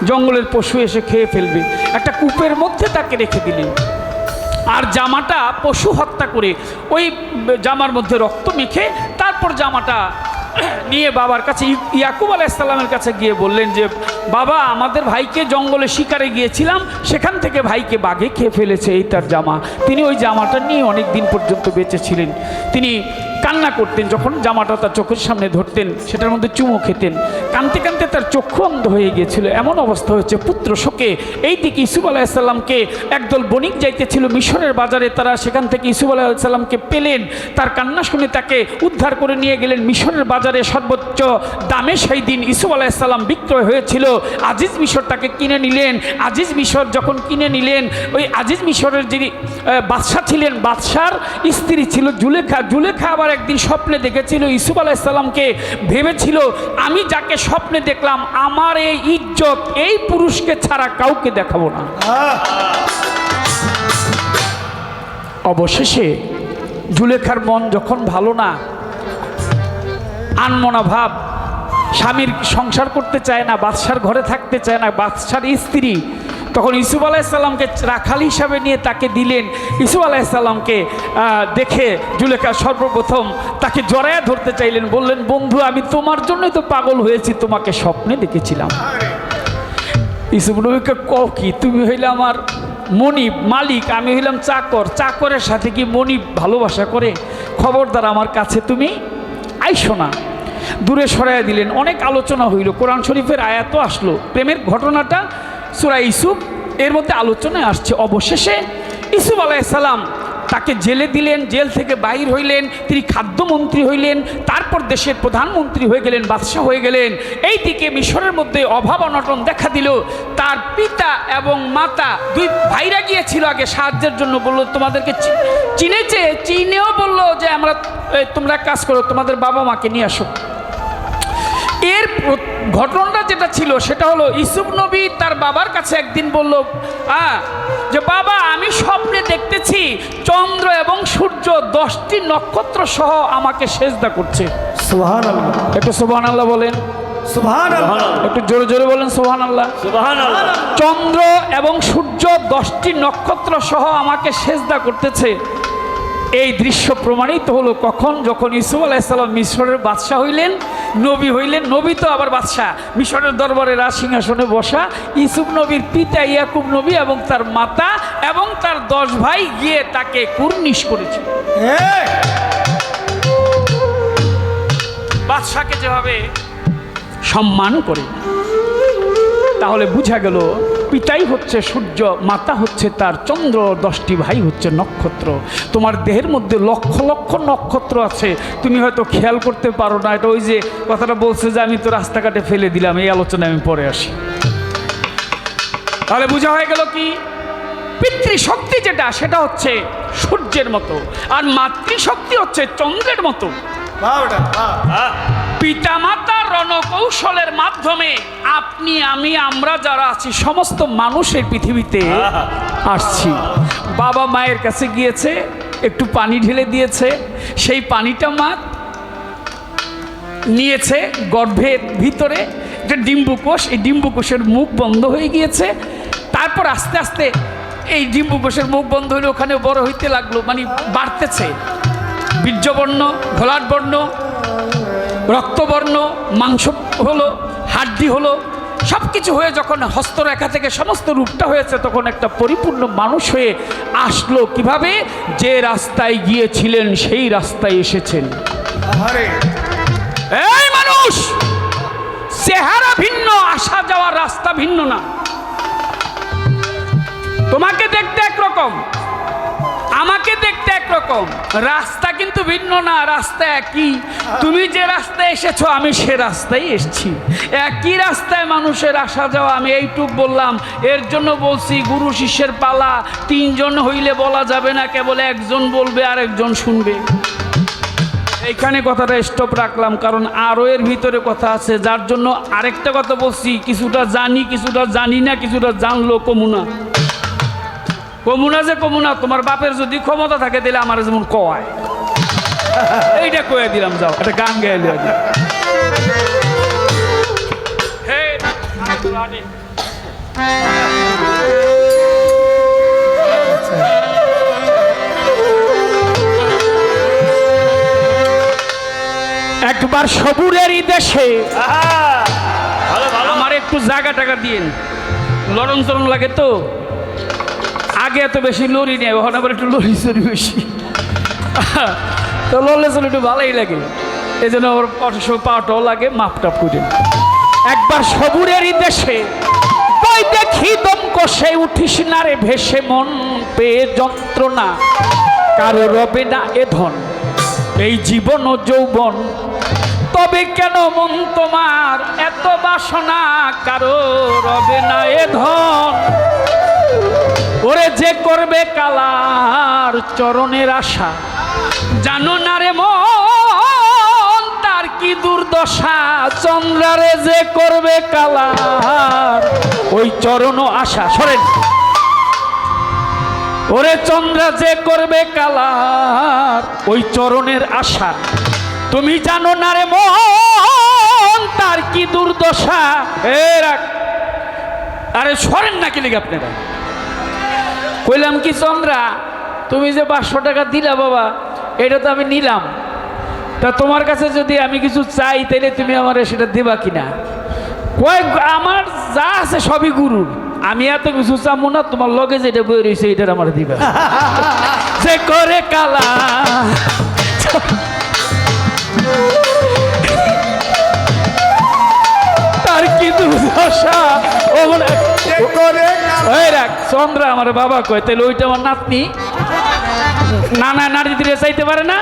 জঙ্গলের পশু এসে খেয়ে ফেলবে। একটা কূপের মধ্যে তাকে রেখে দিলেন। আর জামাটা পশু হত্যা করে ওই জামার মধ্যে রক্ত মেখে তারপর জামাটা নিয়ে বাবার কাছে, ইয়াকুব আলাইহিস সালামের কাছে গিয়ে বললেন যে বাবা আমাদের ভাইকে জঙ্গলে শিকারে গিয়েছিলাম, সেখান থেকে ভাইকে বাঘে খেয়ে ফেলেছে, এই তার জামা। তিনি ওই জামাটা নিয়ে অনেক দিন পর্যন্ত বেঁচে ছিলেন। তিনি কান্না করতেন, যখন জামাটা তার চোখের সামনে ধরতেন সেটার মধ্যে চুমো খেতেন। কাঁদতে কাঁদতে তার চক্ষু অন্ধ হয়ে গিয়েছিল, এমন অবস্থা হয়েছে পুত্র শোকে। এই দিকে ইউসুফ আলাইহিস সালামকে একদল বণিক যাইতেছিল মিশরের বাজারে, তারা সেখান থেকে ইউসুফ আলাইহিস সালামকে পেলেন। তার কান্না শুনে তাকে উদ্ধার করে নিয়ে গেলেন মিশরের বাজারে। সর্বোচ্চ দামে সেই দিন ইউসুফ আলাইহিস সালাম বিক্রয় হয়েছিল। আজিজ মিশর তাকে কিনে নিলেন। আজিজ মিশর যখন কিনে নিলেন, ওই আজিজ মিশরের যিনি বাদশা ছিলেন, বাদশার স্ত্রী ছিল জুলেখা। জুলেখা আবার একদিন স্বপ্নে দেখেছিল ইউসুফ আলাইসাল্লামকে, ভেবেছিল আমি যাকে স্বপ্নে দেখলাম আমার এই ইজ্জত এই পুরুষকে ছাড়া কাউকে দেখাবো না। অবশেষে জুলেখার মন যখন ভালো না, আনমনা ভাব, স্বামীর সংসার করতে চায় না, বাদশার ঘরে থাকতে চায় না, বাদশার স্ত্রী, তখন ইউসুফ আলাইসাল্লামকে রাখাল হিসাবে নিয়ে তাকে দিলেন। ইউসুফ আলাইসাল্লামকে দেখে জুলেখা সর্বপ্রথম তাকে জড়ায়া ধরতে চাইলেন, বললেন বন্ধু আমি তোমার জন্যই তো পাগল হয়েছি, তোমাকে স্বপ্নে দেখেছিলাম। ইউসুফ নবীকে কও কি, তুমি হইলে আমার মনিব মালিক, আমি হইলাম চাকর, চাকরের সাথে কি মনিব ভালোবাসা করে? খবরদার আমার কাছে তুমি আইসো না। দূরে সরাইয়া দিলেন। অনেক আলোচনা হইল, কোরআন শরীফের আয়াতও আসলো, প্রেমের ঘটনাটা সূরা ইউসুফ এর মধ্যে আলোচনায় আসছে। অবশেষে ইউসুফ আলাইহিসসালাম তাকে জেলে দিলেন, জেল থেকে বাইর হইলেন, তিনি খাদ্যমন্ত্রী হইলেন, তারপর দেশের প্রধানমন্ত্রী হয়ে গেলেন, বাদশাহ হয়ে গেলেন। এই দিকে মিশরের মধ্যে অভাব অনটন দেখা দিল। তার পিতা এবং মাতা দুই ভাইরা গিয়েছিল আগে সাহায্যের জন্য, বললো তোমাদেরকে চিনেছে, চিনেও বললো যে আমরা তোমরা কাজ করো, তোমাদের বাবা মাকে নিয়ে আসো। এর ঘটনাটা যেটা ছিল সেটা হলো ইউসুফ নবী তার বাবার কাছে একদিন বলল যে বাবা আমি স্বপ্নে দেখতেছি চন্দ্র এবং সূর্য 10টি নক্ষত্র সহ আমাকে সেজদা করছে।
সুবহানাল্লাহ,
একটু সুবহানাল্লাহ বলেন।
সুবহানাল্লাহ,
একটু জোরে জোরে বলেন সুবহানাল্লাহ।
সুবহানাল্লাহ।
চন্দ্র এবং সূর্য 10টি নক্ষত্র সহ আমাকে সেজদা করতেছে। এই দৃশ্য প্রমাণিত হলো কখন? যখন ইউসুফ আলাইহিসসালাম মিশরের বাদশাহ হইলেন, নবী হইলেন। নবী তো আবার বাদশাহ, মিশরের দরবারে রাজ সিংহাসনে বসা। ইউসুফ নবীর পিতা ইয়াকুব নবী এবং তার মাতা এবং তার 10 ভাই গিয়ে তাকে কুর্নিশ করেছিল। বাদশাকে যেভাবে সম্মান করে, তাহলে বোঝা গেল পিতাই হচ্ছে সূর্য, মাতা হচ্ছে তার চন্দ্র, 10টি ভাই হচ্ছে নক্ষত্র। তোমার দেহের মধ্যে লক্ষ লক্ষ নক্ষত্র আছে, তুমি হয়তো খেয়াল করতে পারো না। এটা ওই যে কথাটা বলছে যে আমি তো রাস্তাঘাটে ফেলে দিলাম, এই আলোচনায় আমি পরে আসি। তাহলে বোঝা হয়ে গেল কি পিতৃশক্তি যেটা সেটা হচ্ছে সূর্যের মতো, আর মাতৃশক্তি হচ্ছে চন্দ্রের মতো। পিতামাতার রণকৌশলের মাধ্যমে আপনি আমি আমরা যারা আছি সমস্ত মানুষের পৃথিবীতে আসছি। বাবা মায়ের কাছে গিয়েছে, একটু পানি ঢেলে দিয়েছে, সেই পানিটা মা নিয়েছে গর্ভের ভিতরে, একটা ডিম্বুকোষ, এই ডিম্বুকোষের মুখ বন্ধ হয়ে গিয়েছে। তারপর আস্তে আস্তে এই ডিম্বুকোষের মুখ বন্ধ হলে ওখানে বড় হইতে লাগলো, মানে বাড়তেছে, বীর্যবর্ণ, ঘোলাট বর্ণ, রক্তবর্ণ, মাংস হলো, হাড্ডি হলো, সব কিছু হয়ে যখন হস্তরেখা থেকে সমস্ত রূপটা হয়েছে, তখন একটা পরিপূর্ণ মানুষ হয়ে আসলো। কিভাবে? যে রাস্তায় গিয়েছিলেন সেই রাস্তায় এসেছেন। এই মানুষ চেহারা ভিন্ন, আসা যাওয়ার রাস্তা ভিন্ন না। তোমাকে দেখতে একরকম, আমাকে দেখতে একরকম, রাস্তা কিন্তু ভিন্ন না, রাস্তা একই। তুমি যে রাস্তায় এসেছো আমি সে রাস্তায় এসেছি, একই রাস্তায় মানুষের আসা যাওয়া। আমি এইটুক বললাম, এর জন্য বলছি গুরু শিষ্যের পালা 3 জন হইলে বলা যাবে না, কেবল একজন বলবে আর একজন শুনবে। এইখানে কথাটা স্টপ রাখলাম, কারণ আরও এর ভিতরে কথা আছে, যার জন্য আরেকটা কথা বলছি, কিছুটা জানি কিছুটা জানি না, কিছুটা জানলো কমুনা। কমুনা যে কমুনা, তোমার বাপের যদি ক্ষমতা থাকে দিলে আমার যেমন কয়, এইটা কয়ে দিলাম। যাও একটা গান গাইলে একবার সবুরেরই দেশে আমার একটু জায়গা টাকা দিন, লড়ন চরণ লাগে তো। আগে এত বেশি লড়ি নেই, ওখানে আবার একটু লড়ি চড়ি বেশি, তো লড়লে চলে একটু ভালোই লাগে, এই জন্য ওর পাওয়াটাও লাগে, মাপটাপ করে। একবার সবুরেরই দেশে বই দেখি দম কষে উঠিস না রে ভেসে, মন পেয়ে যন্ত্রণা কারো রবে না এ ধন, এই জীবন ও যৌবন। তবে কেন মন তোমার এত বাসনা, কারো রবে না এ ধন। ওরে যে করবে কালার চরণের আশা, জানো না রে মন কি দুর্দশা চন্দ্রারে যে করবে কালার ওই চরণ আশা সরেন ওরে চন্দ্রা যে করবে কালার ওই চরণের আশা তুমি জানো না রে মন তার কি দুর্দশা এ রাখ আরে সরেন না কি লিখে আপনারা কইলাম কি চন্দ্রা তুমি যে 500 টাকা দিলা বাবা এটা তো আমি নিলাম তা তোমার কাছে যদি আমি কিছু চাই তাহলে তুমি আমার সেটা দেবা কিনা কয় আমার যা আছে সবই গুরুর আমি এত কিছু চাবো না তোমার লগে যেটা বই রয়েছে এটা আমার দিবা যে করে কালা তার কি দুর্দশা ও বলে রাখ চন্দ্রা আমার বাবা কয় তাহলে ওইটা আমার নাতনি নানা নারী দিলে চাইতে পারে না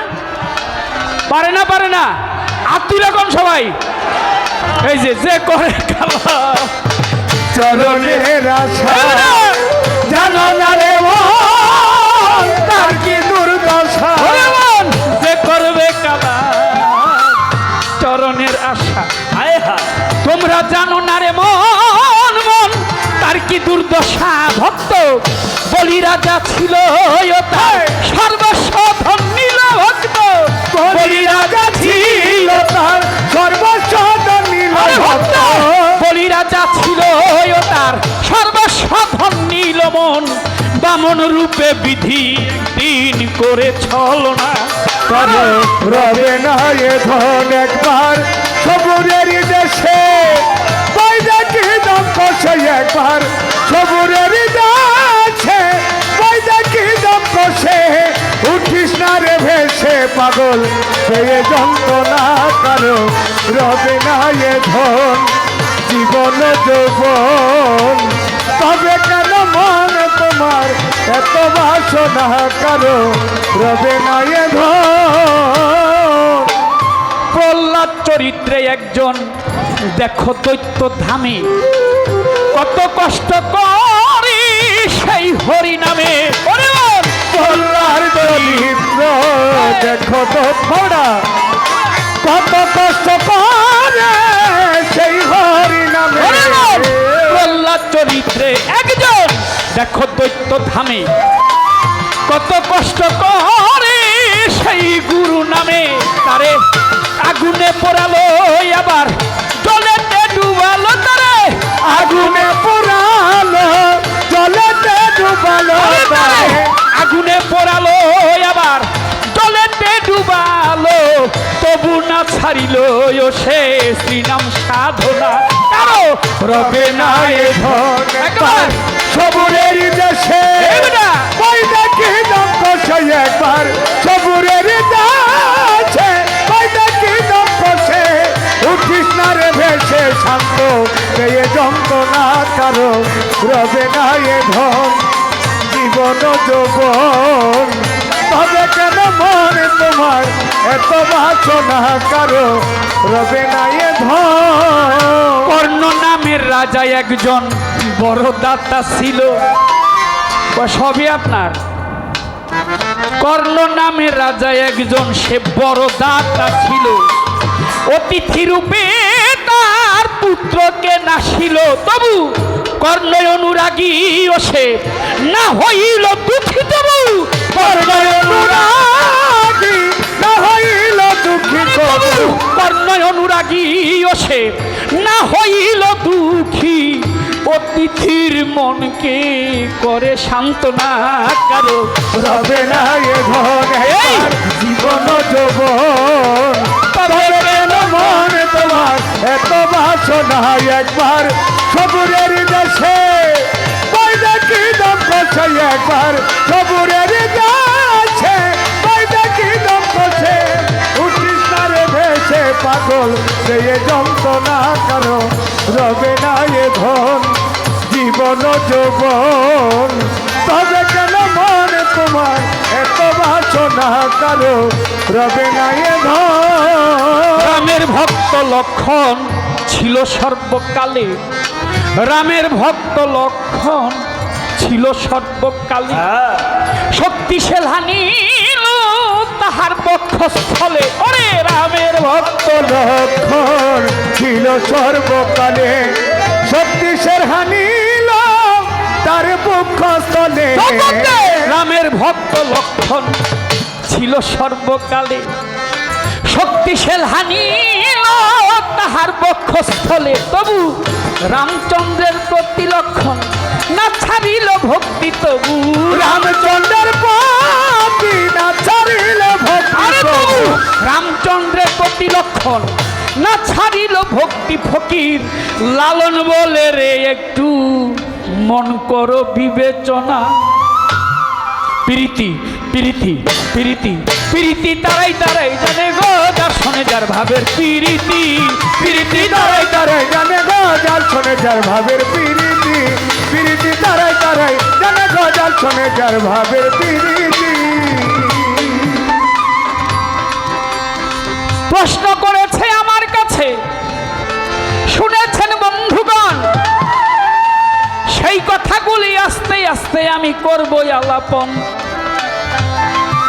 পারে না আত্মীয় রকম সবাই এই যে করে কালা
চরণের আশা জানো না রে মন তার কি দুর্দশা
যে করবে কালা চরণের আশা আয় হা তোমরা জানো না রে মন মন তার কি দুর্দশা ভক্ত বলি রাজা ছিল তার সর্বস্ব ধন নিল ভক্ত বলি রাজা ছিল
তার সর্বস্ব ধন নিল
ভক্ত বলি রাজা ছিল তার সর্বস্ব ধন নিল মন বামন রূপে বিধি দিন করে ছলনা
করে রবে না এ ধন একবার সবুরের দেশে বৈদেকি দম্পসে একবার সবুরের দেশে বৈদেকি দম্পসে উঠিস না রে ভেসে পাগল পেয়ে যন্ত্রণা কারো রবে না এ ধন জীবন যৌবন তবে কেন মন তোমার এত বাসনা কারো রবে না এ ধন
প্রহ্লাদ চরিত্রে একজন দেখো দৈত্য ধামে কত কষ্ট করি সেই হরি নামে
প্রহ্লাদ চরিত্র দেখো তো থোড়া কত কষ্ট করে সেই হরি নামে
প্রহ্লাদ চরিত্রে একজন দেখো দৈত্য ধামে কত কষ্ট করে সেই গুরু নামে তারে আগুনে পোড়ালো আবার জলেতে ডুবালো তারে
আগুনে পোড়ালো জলেতে ডুবালো তারে
আগুনে পোড়ালো আবার জলেতে ডুবালো তবু না ছাড়িল সে শ্রীনাম সাধনা কারো
রবে না এ ধন
একবার
সবুরের দেশে বৈদেকি দম্পসে একবার সবুরের দেশে বৈদেকি দম্পসে উঠিস না রে ভেসে শান্ত পেয়ে যন্ত্রণা কারো রবে না এ ধন জীবন যৌবন তবে কেন মন তোমার এত বাসনা কারো রবে না এ ধন
কর্ণ নামের রাজা একজন বড় দাতা ছিল সবই আপনার কর্ণ নামের রাজা একজন সে বড় দাতা ছিল অতিথি রূপে তার পুত্রকে নাসিল তবু কর্ণ অনুরাগী ও সে না হইল দুঃখী তবু
কর্ণ অনুরাগী না হইল দুঃখী তবু
কর্ণ অনুরাগী ও সে না হইল দুঃখী অতিথির মনকে করে সান্ত্বনা কারো
রবে না এ ধন একবার জীবন যৌবন তবে কেন মন তোমার এত বাসনা একবার সবুরের দেশে বৈদেকি দম্পসে একবার সবুরের দেশে বৈদেকি দম্পসে উঠিস না রে ভেসে পাগল পেয়ে যন্ত্রণা কারো রবে না এ ধন জীবন যৌবন তবে কেন মন তোমার এত বাসনা কারো রবে না এ ধন
রামের ভক্ত লক্ষণ ছিল সর্বকালে রামের ভক্ত লক্ষণ ছিল সর্বকালে শক্তিশাল হানিল তাহার পক্ষ বক্ষস্থলে ওরে রামের ভক্ত
লক্ষণ ছিল সর্বকালে শক্তিশের হানিল তার বক্ষস্থলে
রামের ভক্ত লক্ষণ ছিল সর্বকালে শক্তিশাল হানিল তাহার বক্ষস্থলে তবু রামচন্দ্রের প্রতি লক্ষণ না ছাড়িল ভক্তি তবু
রামচন্দ্রের প্রতি না ছাড়িল ভক্তি
আরে
তবু।
তবু রামচন্দ্রের প্রতি লক্ষণ না ছাড়িল ভক্তি ফকির লালন বলে রে একটু মন করো বিবেচনা প্রীতি প্রীতি প্রীতি প্রীতি তারাই তারাই জানে গো যার শোনে যার ভাবের প্রীতি প্রীতি তারাই
তারাই জানে গজাল শোনে যার ভাবের প্রীতি প্রীতি তারাই তারাই জানে গজাল শোনে যার ভাবের প্রীতি
প্রশ্ন করেছে আমার কাছে শুনেছেন বন্ধুগণ সেই কথাগুলি আস্তে আস্তে আমি করবই আলাপন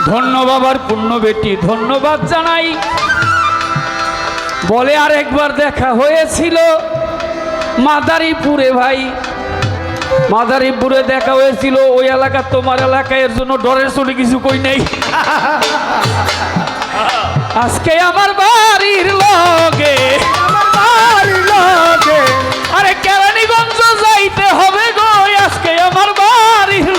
ধন্য বাবার পুণ্য বেটি ধন্যবাদ জানাই বলে আর একবার দেখা হয়েছিল মাদারীপুরে ভাই মাদারীপুরে দেখা হয়েছিল ওই এলাকা তোমার এলাকায় এর জন্য ডরের চলে কিছু কই নেই আজকে আমার বাড়ির লগে আরে কেরানীগঞ্জ যাইতে হবে গো আজকে আমার বাড়ির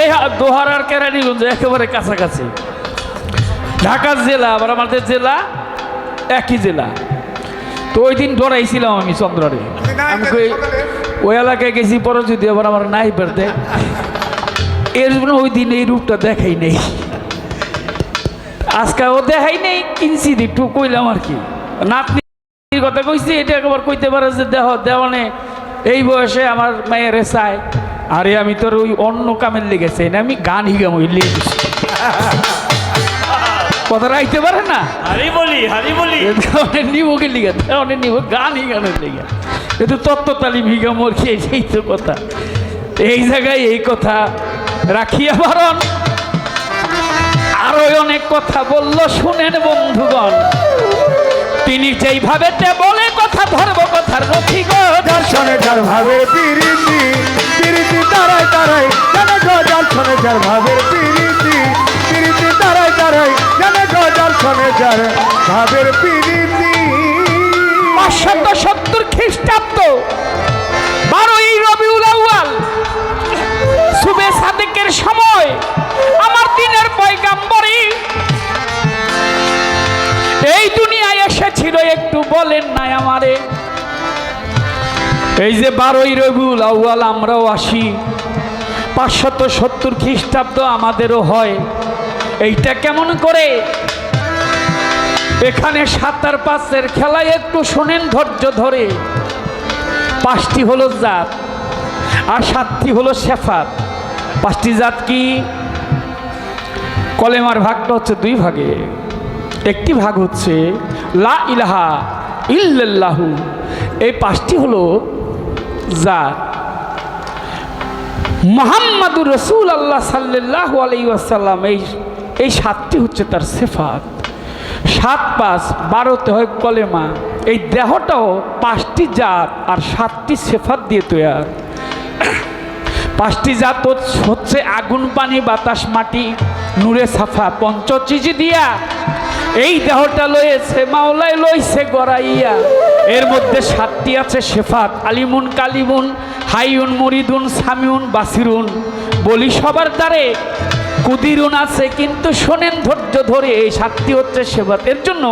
এই দোহারার কেরানীগঞ্জ একেবারে কাছাকাছি ঢাকা জেলা আবার আমাদের জেলা একই জেলা তো ওই দিন ডরাইছিলাম আমি চন্দ্ররে আমি ওই এলাকায় গেছি পরে যদি আবার আমার নাই বেরতে এর জন্য ওই দিন এই রূপটা দেখাই নেই আজকাল দেখাই নেই কিনছি একটু কইলাম আর কি নাতনির কথা কইছি এটা একবার কইতে পারে যে দেহ দেওয়ানে এই বয়সে আমার মায়ের চাই আরে আমি তোর ওই অন্য কামের লেগেছে না আমি গান হিগাম ওই লেগে কথা রাইতে পারে না
হারি বলি
নিবকে লিগা অনেক নিব গান হিগানের লেগে কিন্তু তত্ত্ব তালিম হিগাম ওর খেয়ে সেই তো কথা এই জায়গায় এই কথা রাখিয়া বারণ আরো অনেক কথা বললো শুনেন বন্ধুগণ তিনি যেইভাবে বলে কথা ধরব কথার রথিক
শোনে যার ভাবের প্রীতি প্রীতি তারাই তারাই জানে গজাল শোনে যার ভাবের প্রীতি প্রীতি তারাই তারাই জানে গজাল শোনে যার ভাবের প্রীতি
570 খ্রিস্টাব্দ 12ই রবিউল আউয়াল সুবে সাদেকের সময় আমার দিনের পয়গাম্বরী এই দুনিয়ায় এসেছিল একটু বলেন নাই আমারে এই যে 12ই রবিউল আউয়াল আমরাও আসি 570 খ্রিস্টাব্দ আমাদেরও হয় এইটা কেমন করে এখানে 7-5 খেলায় একটু শোনেন ধৈর্য ধরে 5টি হলো জাত আর 7টি হলো সেফাত 5টি জাত কি কলেমার ভাগটা হচ্ছে 2 ভাগে একটি ভাগ হচ্ছে লা ইলাহা ইল্লাল্লাহু এই 5টি হলো জাত মুহাম্মাদুর রাসূলুল্লাহ সাল্লাল্লাহু আলাইহি ওয়াসাল্লাম এই 7টি হচ্ছে তার সিফাত 7-5-12 হয় কলেমা এই দেহটাও 5টি জাত আর 7টি সিফাত দিয়ে তৈরি 5টি জাত হচ্ছে আগুন পানি বাতাস মাটি নূরে সাফা পঞ্চচিজি দিয়া এই দেহটা লয়েছে মাওলাই লইছে গড়াইয়া এর মধ্যে 7টি আছে সিফাত আলিমুন কালিমুন হাইউন মুরিদুন সামিউন বাসিরুন বলি সবার দ্বারে কুদিরুন আছে কিন্তু শোনেন ধৈর্য ধরে এই 7টি হচ্ছে সেবাত এর জন্য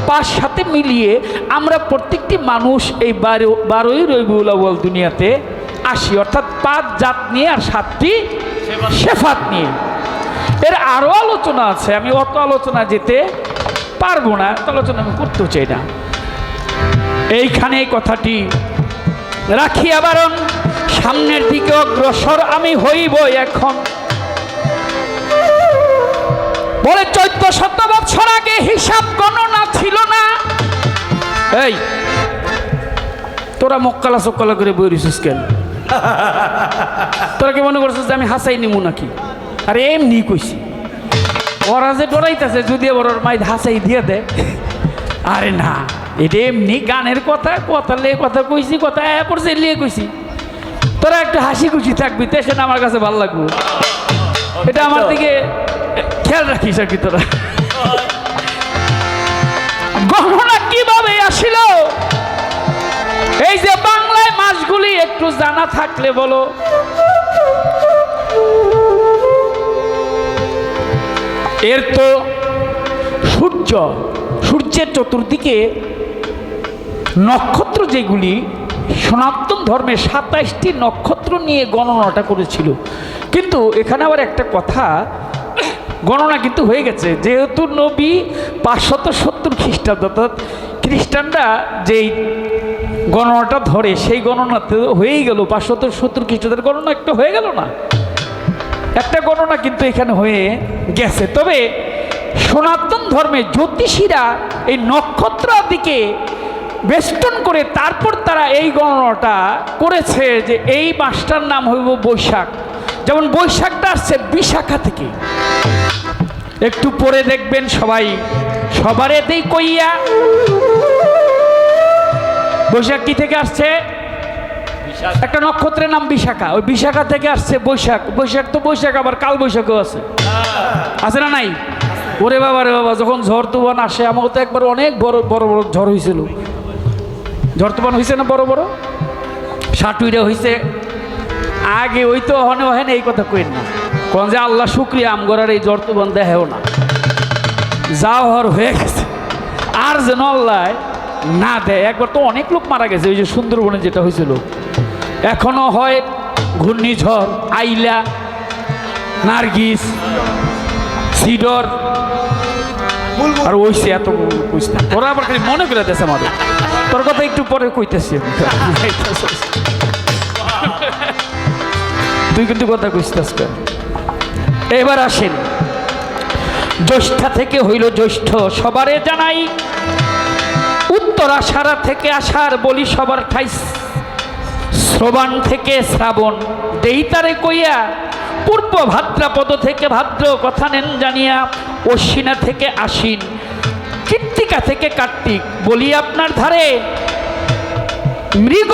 5 মিলিয়ে আমরা প্রত্যেকটি মানুষ এই 12ই রবিউল আউয়াল দুনিয়াতে আসি অর্থাৎ 5 জাত নিয়ে আর 7টি সেফাত নিয়ে এর আরও আলোচনা আছে আমি অত আলোচনা যেতে পারবো না আলোচনা আমি করতে চাই না এইখানে এই কথাটি রাখিয়া বারণ সামনের দিকে অগ্রসর আমি হইব এখন বলে 1400 বছর আগে হিসাব গণনা ছিল না এই তোরা মক্কালা চক্কালা করে বই রিসুস কেন তোরা কি মনে করছিস যে আমি হাসাই নিমু নাকি? আরে এমনি কইছি, ওরা যে ডরাইতেছে যদি আবার ওর মাই হাসাই দিয়ে দেয়। আরে না, এটা এমনি গানের কথা, কথা লিয়ে কথা কইছি, কথা পড়ছে লিয়ে কইছি। তোরা একটু হাসি খুশি থাকবি, তো সেটা আমার কাছে ভালো লাগবে। এটা আমার দিকে খেয়াল রাখিস আর কি তোরা। গণনা কিভাবে আসিল, এই যে বাংলায় মাসগুলি একটু জানা থাকলে বলো। এর তো সূর্যের চতুর্দিকে নক্ষত্র যেগুলি, সনাতন ধর্মে 27টি নক্ষত্র নিয়ে গণনাটা করেছিল। কিন্তু এখানে আবার একটা কথা, গণনা কিন্তু হয়ে গেছে, যেহেতু নবী 570 খ্রিস্টাব্দ, অর্থাৎ খ্রিস্টানরা যেই গণনাটা ধরে সেই গণনাতে হয়েই গেল 570 খ্রিস্টাব্দের গণনা, একটা হয়ে গেল না, একটা গণনা কিন্তু এখানে হয়ে গেছে। তবে সনাতন ধর্মে জ্যোতিষীরা এই নক্ষত্র দিকে বেষ্টন করে তারপর তারা এই গণনাটা করেছে যে এই মাসটার নাম হইব বৈশাখ। যেমন বৈশাখটা আসছে বিশাখা থেকে, একটু পরে দেখবেন সবাই সবার এতেই কইয়া। বৈশাখ কি থেকে আসছে? একটা নক্ষত্রের নাম বিশাখা, ওই বিশাখা থেকে আসছে বৈশাখ। বৈশাখ তো বৈশাখ, আবার কাল বৈশাখও আছে না নাই? ওরে বাবা রে বাবা, যখন ঝড় তুফান আসে, আমার তো একবার অনেক বড় বড় বড় ঝড় হয়েছিল। ঝড় তুফান হয়েছে না বড় বড়, সাটুইরা হয়েছে আগে। ওই তো হনে হনে এই কথা কইন না, কোন যে আল্লাহ শুক্রিয়া আমগরার এই ঝড় তুফান দেহেও না, যা হওয়ার হয়ে গেছে। আর যেন আল্লাহ না দেয়। একবার তো অনেক লোক মারা গেছে, ওই যে সুন্দরবনে যেটা হয়েছিল। এখনো হয় ঘূর্ণিঝড় আইলা, নার্গিস, সিডর, আর ওইসে এত বুঝতাম। ওরা আবার খালি মনে করে দিয়েছে আমাদের। তোর কথা একটু পরে কইতেছি, তুই কিন্তু কথা কইছিস। এবার আসেন, জ্যৈষ্ঠা থেকে হইল জ্যৈষ্ঠ সবারে জানাই, উত্তর আষাঢ়া থেকে আষাঢ় বলি সবার ঠাই, শ্রবণ থেকে শ্রাবণ দেই তারে কইয়া, পূর্ব ভাদ্রাপদ থেকে ভাদ্র কথা নেন জানিয়া, অশ্বিনা থেকে আশ্বিন, কৃত্তিকা থেকে কার্তিক বলি আপনার ধারে, মৃগ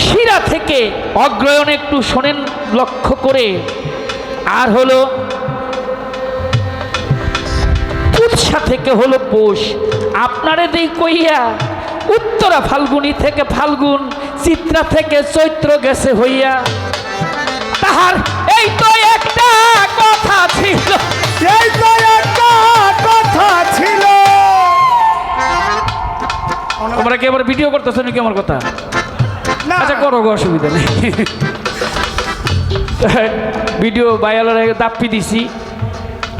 শিরা থেকে অগ্রয়ণ একটু শোনেন লক্ষ্য করে, আর হলো পুৎসা থেকে হলো পৌষ আপনারে দেই কইয়া, উত্তরা ফাল্গুনি থেকে ফাল্গুন, চিত্রা থেকে চৈত্র গেছে হইয়া। তাহার এই তো একটা কথা ছিল,
এই তো একটা কথা ছিল।
তোমরা কি আবার ভিডিও করতেছো নাকি আমার কথা? আচ্ছা করো, অসুবিধা নেই। ভিডিও বাইয়ালার দাপ্পি দিছি,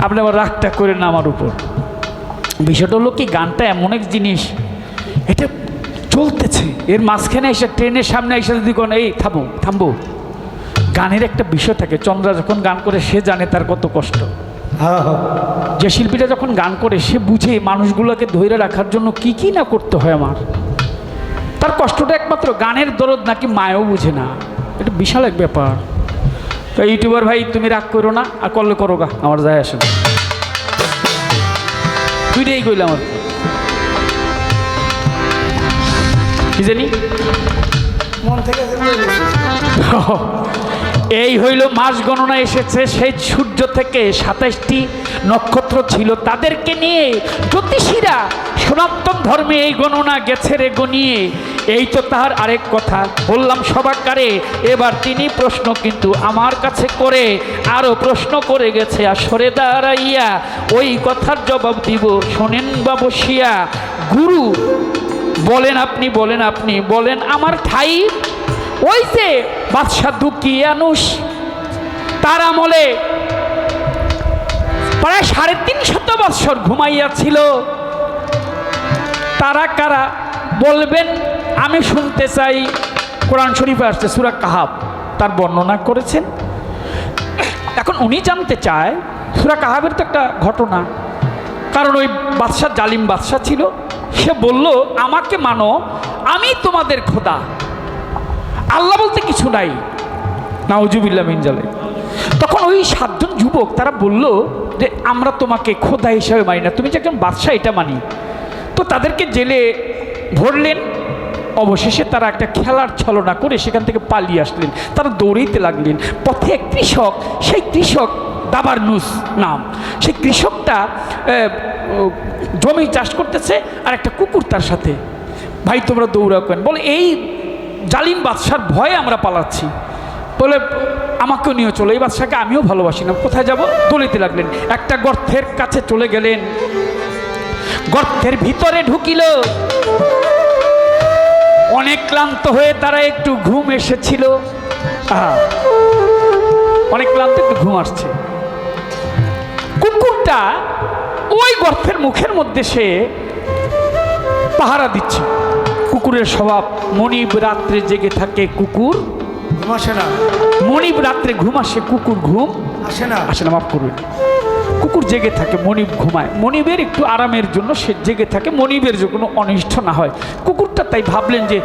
আপনি আবার রাগটা করেন না আমার উপর। বিষয়টা হলো কি, গানটা এমন এক জিনিস, এটা চলতেছে, এর মাঝখানে এসে ট্রেনের সামনে এসে যদি কোন এই থামো থামবো, গানের একটা বিষয় থাকে। চন্দ্রা যখন গান করে সে জানে তার কত কষ্ট। যে শিল্পীরা যখন গান করে সে বুঝে মানুষগুলোকে ধরে রাখার জন্য কি কি না করতে হয় আমার। তার কষ্টটা একমাত্র গানের দরদ নাকি মায়ও বুঝে না, এটা বিশাল এক ব্যাপার। তো ইউটিউবার ভাই তুমি রাগ করো না, আর করলে করো গা, আমার যায় আসে না। দুইটাই কইলাম আর কি জানি
মন থেকে
এই হইল মাস গণনা এসেছে সেই সূর্য থেকে 27টি নক্ষত্র ছিল, তাদেরকে নিয়ে জ্যোতিষীরা সনাতন ধর্মে এই গণনা গেছে রে গনিয়ে। এই তো তাহার আরেক কথা বললাম সবাকারে, এবার তিনি প্রশ্ন কিন্তু আমার কাছে করে, আরও প্রশ্ন করে গেছে আসরে দাঁড়াইয়া, ওই কথার জবাব দিব শোনেন বা বসিয়া। গুরু বলেন আপনি, বলেন আপনি, বলেন আমার ঠাই। ওই যে বাদশাহ দুকিয়ানুস, তার আমলে প্রায় 350 বৎসর ঘুমাইয়াছিল। তারা কারা বলবেন আমি শুনতে চাই। কোরআন শরীফে আসছে সূরা কাহাফ, তার বর্ণনা করেছেন। এখন উনি জানতে চায় সূরা কাহাফের তো একটা ঘটনা, কারণ ওই বাদশাহ জালিম বাদশাহ ছিল। সে বলল আমাকে মানো, আমি তোমাদের খোদা। আল্লাহ বলতে কিছু নাই, নাউজুবিল্লাহ মিন জালিক। তখন ওই 7 জন যুবক তারা বলল যে আমরা তোমাকে খোদা হিসাবে মানি না, তুমি যে একজন বাদশাহ এটা মানি। তো তাদেরকে জেলে ভরলেন। অবশেষে তারা একটা খেলার ছলনা করে সেখান থেকে পালিয়ে আসলেন। তারা দৌড়াইতে লাগলেন। পথে এক কৃষক, সেই কৃষক দাবারনুস নাম, সেই কৃষকটা জমি চাষ করতেছে আর একটা কুকুর তার সাথে। ভাই তোমরা দৌড়াও কেন? বলে এই জালিম বাদশার ভয়ে আমরা পালাচ্ছি। বলে আমাকেও নিয়ে চলো, এই বাদশাকে আমিও ভালোবাসি না, কোথায় যাব? দৌড়াইতে লাগলেন। একটা গর্তের কাছে চলে গেলেন। গর্তের ভিতরে ঢুকিল। অনেক ক্লান্ত হয়ে তারা একটু ঘুম এসেছিল। অনেক ক্লান্ত, একটু ঘুম আসছে। কুকুরটা ওই গর্তের মুখের মধ্যে সে পাহারা দিচ্ছে। কুকুরের স্বভাব, মনিব রাত্রে জেগে থাকে, কুকুর
ঘুম আসে না।
মনিব রাত্রে ঘুম আসে, কুকুর ঘুম
আসে না।
আসে না, মাফ করবেন। কুকুর জেগে থাকে, মনিব ঘুমায়। মনিবের একটু আরামের জন্য সে জেগে থাকে, মনিবের যে কোনো অনিষ্ট না হয়। কুকুরটা তাই ভাবলেন যে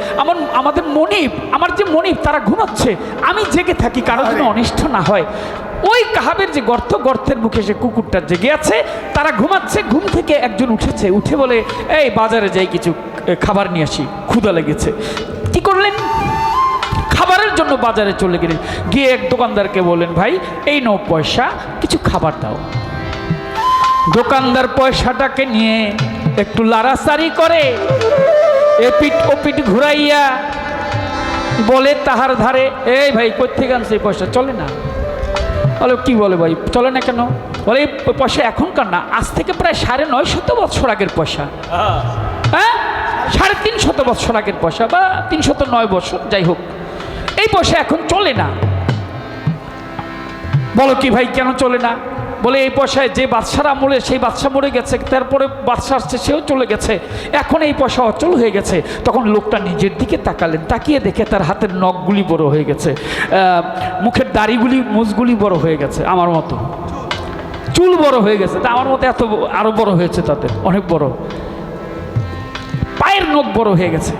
আমাদের মনিব, আমার যে মনিব তারা ঘুমাচ্ছে, আমি জেগে থাকি, কারো যেন অনিষ্ট না হয়। ওই কাহাবের যে গর্তের মুখে সে কুকুরটা জেগে আছে, তারা ঘুমাচ্ছে। ঘুম থেকে একজন উঠেছে, উঠে বলে এই বাজারে যাই, কিছু খাবার নিয়ে আসি, ক্ষুধা লেগেছে। কি করলেন? খাবারের জন্য বাজারে চলে গেলেন। গিয়ে এক দোকানদারকে বললেন ভাই এই নাও পয়সা, কিছু খাবার দাও। দোকানদার পয়সাটাকে নিয়ে একটু লাড়াচাড়ি করে, এপিট ওপিট ঘুরাইয়া বলে তাহার ধারে, এই ভাই কোত্থেকে আনছে এই পয়সা? চলে না। বলে কি বলে ভাই, চলে না কেন? বলে এই পয়সা এখনকার না, আজ থেকে প্রায় 950 বৎসর আগের পয়সা। হ্যাঁ, 350 বৎসর আগের পয়সা, বা 309 বছর, যাই হোক, এই পয়সা এখন চলে না। বলো কি ভাই, কেন চলে না? বলে এই পয়সায় যে বাদশার আমলে সেই বাদশা মরে গেছে, তারপরে বাদশা আসছে, সেও চলে গেছে, এখন এই পয়সা অচল হয়ে গেছে। তখন লোকটা নিজের দিকে তাকালেন, তাকিয়ে দেখে তার হাতের নখগুলি বড় হয়ে গেছে, মুখের দাড়িগুলি, মুছগুলি বড় হয়ে গেছে, আমার মতো চুল বড় হয়ে গেছে, তা আমার মতো এত আরো বড় হয়েছে, তাদের অনেক বড়, পায়ের নখ বড় হয়ে গেছে।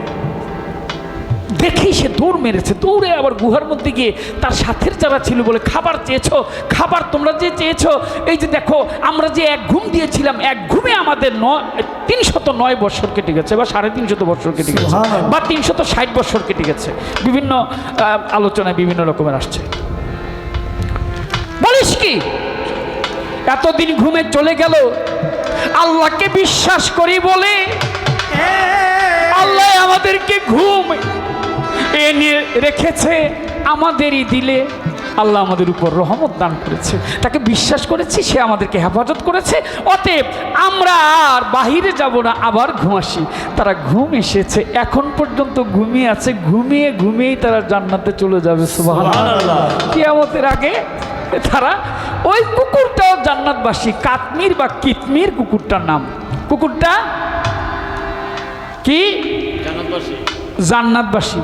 দেখেই সে দৌড় মেরেছে। দৌড়ে আবার গুহার মধ্যে গিয়ে তার সাথের যারা ছিল বলে, খাবার চেয়েছো? খাবার তোমরা যে চেয়েছো, এই যে দেখো আমরা যে এক ঘুম দিয়েছিলাম, এক ঘুমে আমাদের 309 বছর কেটে গেছে, বা 350 বছর কেটে গেছে, বা 360 বছর কেটে গেছে। বিভিন্ন আলোচনায় বিভিন্ন রকমের আসছে। বলিস কি, এতদিন ঘুমে চলে গেল, আল্লাহকে বিশ্বাস করি বলে আল্লাহ আমাদেরকে ঘুম এনে রেখেছে আমাদেরই দিলে। আল্লাহ আমাদের উপর রহমত দান করেছে, তাকে বিশ্বাস করেছি, সে আমাদেরকে হেফাজত করেছে। অতএব আমরা আর বাহিরে যাব না, আবার ঘুমাসি। তারা ঘুম এসেছে, এখন পর্যন্ত ঘুমিয়ে আছে, ঘুমিয়ে ঘুমিয়েই তারা জান্নাতে চলে যাবে। সুবহানাল্লাহ। কিয়ামতের আগে তারা, ওই কুকুরটাও জান্নাতবাসী, কাতমির বা কিতমির কুকুরটার নাম। কুকুরটা কি? জান্নাতবাসী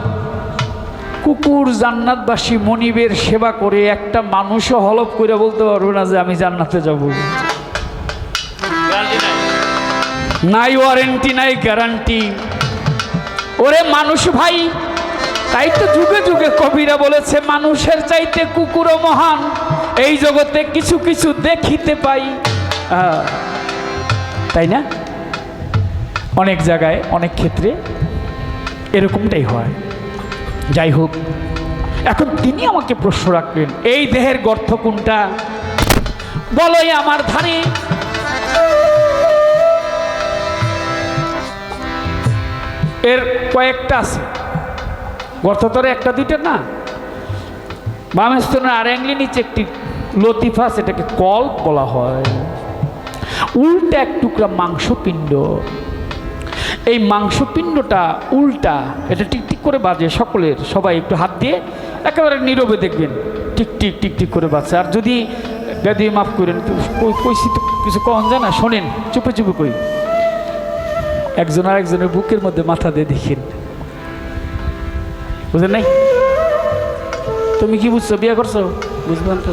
কুকুর, জান্নাতবাসী। মনিবের সেবা করে একটা মানুষও হলফ করে বলতে পারবে না যে আমি জান্নাতে যাব। নাই ওয়ারেন্টি, নাই গ্যারান্টি। ওরে মানুষ ভাই, তাই তো যুগে যুগে কবিরা বলেছে, মানুষের চাইতে কুকুরও মহান, এই জগতে কিছু কিছু দেখিতে পাই। তাই না? অনেক জায়গায়, অনেক ক্ষেত্রে এরকমটাই হয়। যাই হোক, এখন তিনি আমাকে প্রশ্ন রাখলেন, এই দেহের গর্ত কোনটা? বলোই আমার ধারে। এর কয়েকটা আছে, গর্ত তরে একটা দুইটা না, বামে স্তনের আর অ্যাঙ্গলি নিচে একটি লতিফা, সেটাকে কল্প বলা হয়। উল্টা এক টুকরা মাংসপিণ্ড। এই মাংসপিণ্ডটা উল্টা, এটা টিকটিক করে বাজে। সবাই একটু হাত দিয়ে একেবারে নীরবে দেখবেন, টিকটিক টিকটিক করে বাজছে। আর যদি বেদি মাফ করেন, কইছি তো কিছু কন যায় না, শোনেন, চুপে চুপে কই। একজন আর একজনের বুকের মধ্যে মাথা দিয়ে দেখেন, বুঝলেন নাই? তুমি কি বুঝছো? বিয়ে করছো? বুঝবেন তো,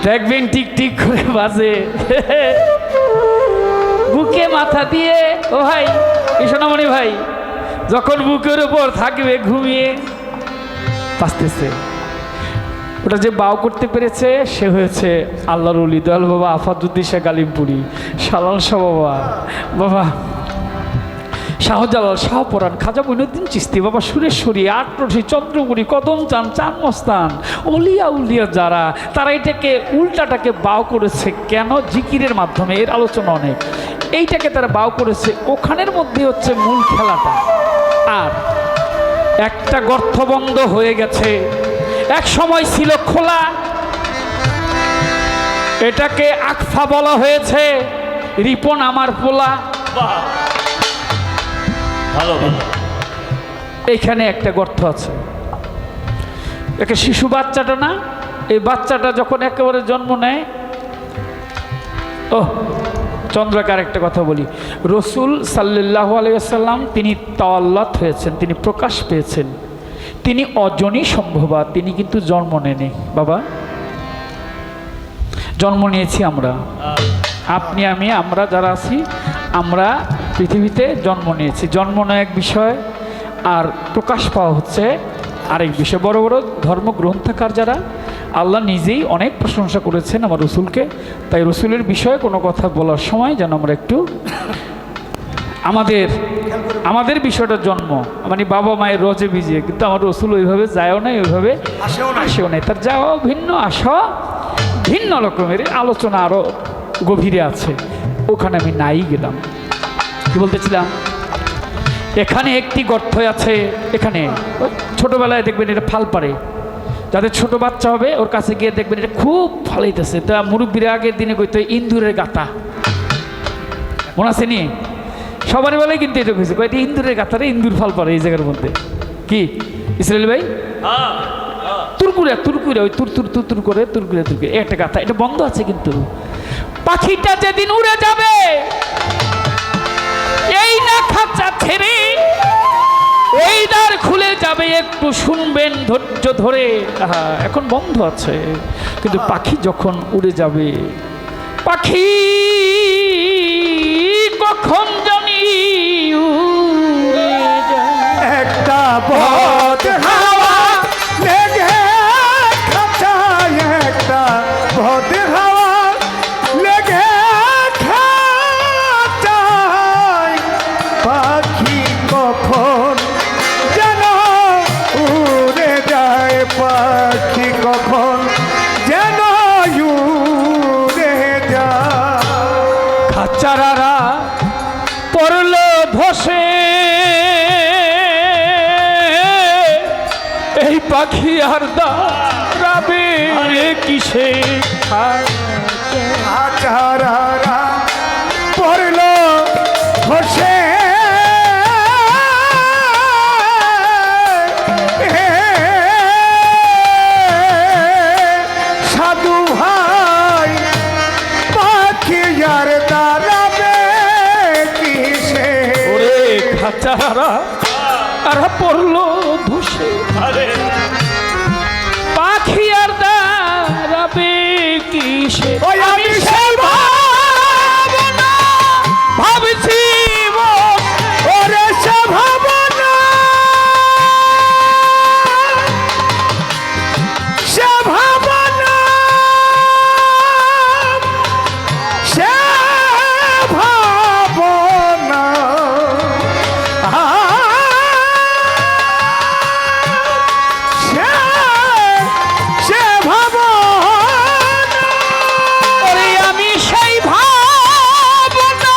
দেখবেন টিক টিক করে বাজে, বুকে মাথা দিয়ে। ও ভাই, এই সোনামণি ভাই, যখন বুকের উপর থাকবে ঘুমিয়ে বাঁচতেছে। ওটা যে বাও করতে পেরেছে সে হয়েছে আল্লাহর ওলি দয়াল বাবা আফাদুদ্দিশা গালিমপুরি, সালাল শাহ বাবা, বাবা শাহজালাল, শাহপরাণ, খাজা মঈনুদ্দিন চিশতি, বাবা সুরেশ্বরী, আটরশি, চন্দ্রপুরী, কদম চান, চান মস্তান, অলিয়া উলিয়া যারা, তারা এটাকে উল্টাটাকে বাও করেছে কেন? জিকিরের মাধ্যমে। এর আলোচনা অনেক। এইটাকে তারা বাও করেছে, ওখানের মধ্যে হচ্ছে মূল খেলাটা। আর একটা গর্ত বন্ধ হয়ে গেছে, এক সময় ছিল খোলা, এটাকে আকফা বলা হয়েছে। রিপন আমার পোলা,
ভালো ভালো।
এইখানে একটা গর্ত আছে। একে শিশু বাচ্চাটা না, এই বাচ্চাটা যখন একেবারে জন্ম নেয়, ও চন্দ্রকার একটা কথা বলি, রসুল সাল্লাল্লাহু আলাইহি ওয়াসাল্লাম তিনি তাওয়াল্লাত হয়েছেন, তিনি প্রকাশ পেয়েছেন, তিনি অজনী সম্ভবা, তিনি কিন্তু জন্ম নেননি। বাবা জন্ম নিয়েছি আমরা, আপনি আমি, আমরা যারা আছি, আমরা পৃথিবীতে জন্ম নিয়েছি। জন্ম নেয় এক বিষয়, আর প্রকাশ পাওয়া হচ্ছে আরেক বিষয়। বড় বড় ধর্মগ্রন্থকার যারা, আল্লাহ নিজেই অনেক প্রশংসা করেছেন আমার রসুলকে। তাই রসুলের বিষয়ে কোনো কথা বলার সময় যেন আমরা একটু আমাদের বিষয়টা জন্ম, মানে বাবা মায়ের রজে ভিজিয়ে, কিন্তু আমার রসুল ওইভাবে যায়ও নাই, ওইভাবে আসেও নাই। তার যাওয়া ভিন্ন, আসা ভিন্ন রকমের। আলোচনা আরও গভীরে আছে, ওখানে আমি নাই গেলাম। কি বলতেছিলাম, এখানে একটি গর্ত আছে। এখানে ছোটোবেলায় দেখবেন এটা ফাল পারে, যাদের ছোট বাচ্চা হবে ওর কাছে গিয়ে দেখবেন এটা খুব ফালাইতেছে। তা মুরব্বীরা আগের দিনে কইতো ইন্দুরের গাতা, মনে আছে নি? সবারই বলে কিন্তু এটা কইছে, কয়েকটি ইন্দুরের গাতারে ইন্দুর ফাল পারে এই জায়গার মধ্যে। কি ইসরায়েল ভাই? তুরকুরে তুরকুরে, ওই তুর তুর তুর তুর করে তুরকুরে তুরকুরে একটা গাথা, এটা বন্ধ আছে। কিন্তু পাখিটা যেদিন উড়ে যাবে, এই না খাঁচা ছেড়ে এই দ্বার খুলে যাবে, একটু শুনবেন ধৈর্য ধরে। এখন বন্ধ আছে, কিন্তু পাখি যখন উড়ে যাবে, পাখি কখন জানি উড়ে যায়।
একটা বদ হাওয়া লেগে খাঁচায়, একটা বদ হাওয়া লেগে খাঁচায়, পাখি কখন যেন উড়ে যায়, পাখি কখন যেন উড়ে যায়।
খাঁচারারা পড়ল ধসে, এই পাখি আর দাঁড়াবে কিসে?
আচারারা পড়ল ধসে, সাধু ভাই পাখি আর দাঁড়াবে কিসে?
ওরে খাঁচারা আর পড়ল ধসে, পাখি আর দাঁড়াবে কিসে?
ওই আমি সেই
ভাবনা ভাবছি
ওরে সে ভাবনা, সে ভাবনা, সে ভাবনা, সে ভাবনা।
ওরে আমি সেই ভাবনা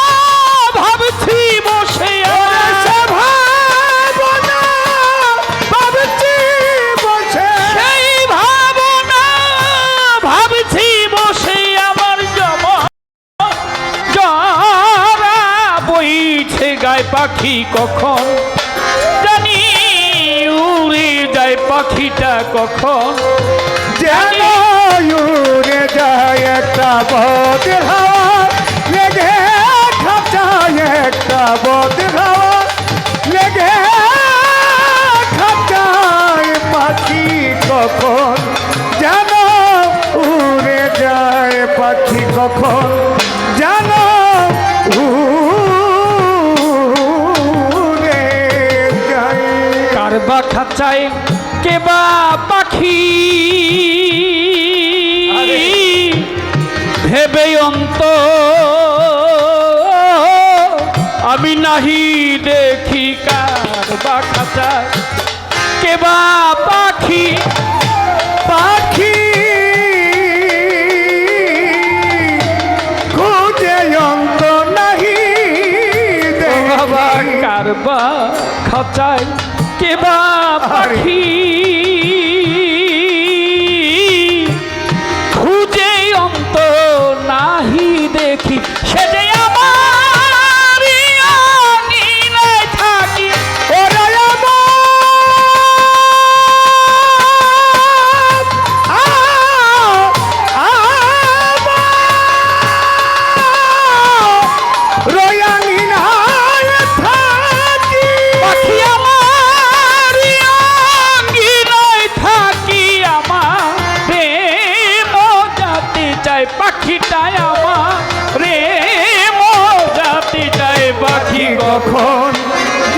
ভাবছি বসে,
ওরে সে ভাবনা ভাবছি বসে,
সেই ভাবনা ভাবছি বসে, আমার যারা বইছে গায়ে পাখি কখন জানি উড়ে যায়, পাখিটা কখন
যেন উড়ে যায়। একটা বদ হাওয়া লেগে খাঁচায়, একটা বদ হাওয়া লেগে খাঁচায়, পাখি কখন যেন উড়ে যায়, পাখি কখন যেন উড়ে
খাঁচায় কেবা পাখি ভেবে অন্ত আমি নাহি দেখি কার বা খাঁচায় কেবা পাখি
পাখি খুঁজে অন্ত নাহি
বাবা
দেখি
কার বা খাঁচায় কেবা পাখি খুঁজে অন্ত নাহি দেখি সে যে আমার নীলে থাকি
ওরে রয়াঙ্গিন হায় থাকি
পাখি আমার আঙ্গিনায় থাকি আমার প্রেম জাতি চাই পাখিটাই আমার প্রেম জাতি চাই পাখি
কখন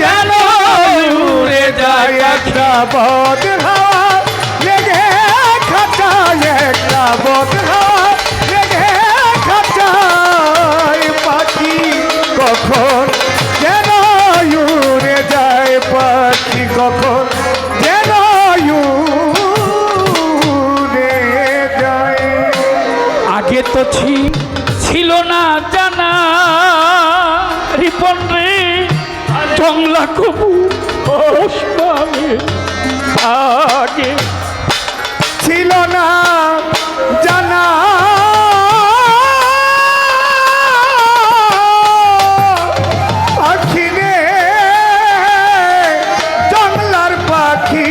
যেন উড়ে যায়
একটা বদ হাওয়া লেগে খাঁচায় একটা বদ হাওয়া লেগে খাঁচায় পাখি কখন যেন উড়ে যায় পাখি কখন যেন উড়ে যায়
আগে তো ছিল না জানা রিপন রে জংলা কবু ওসমানে আগে
ছিল না জানা পাখি রে জঙ্গলার পাখি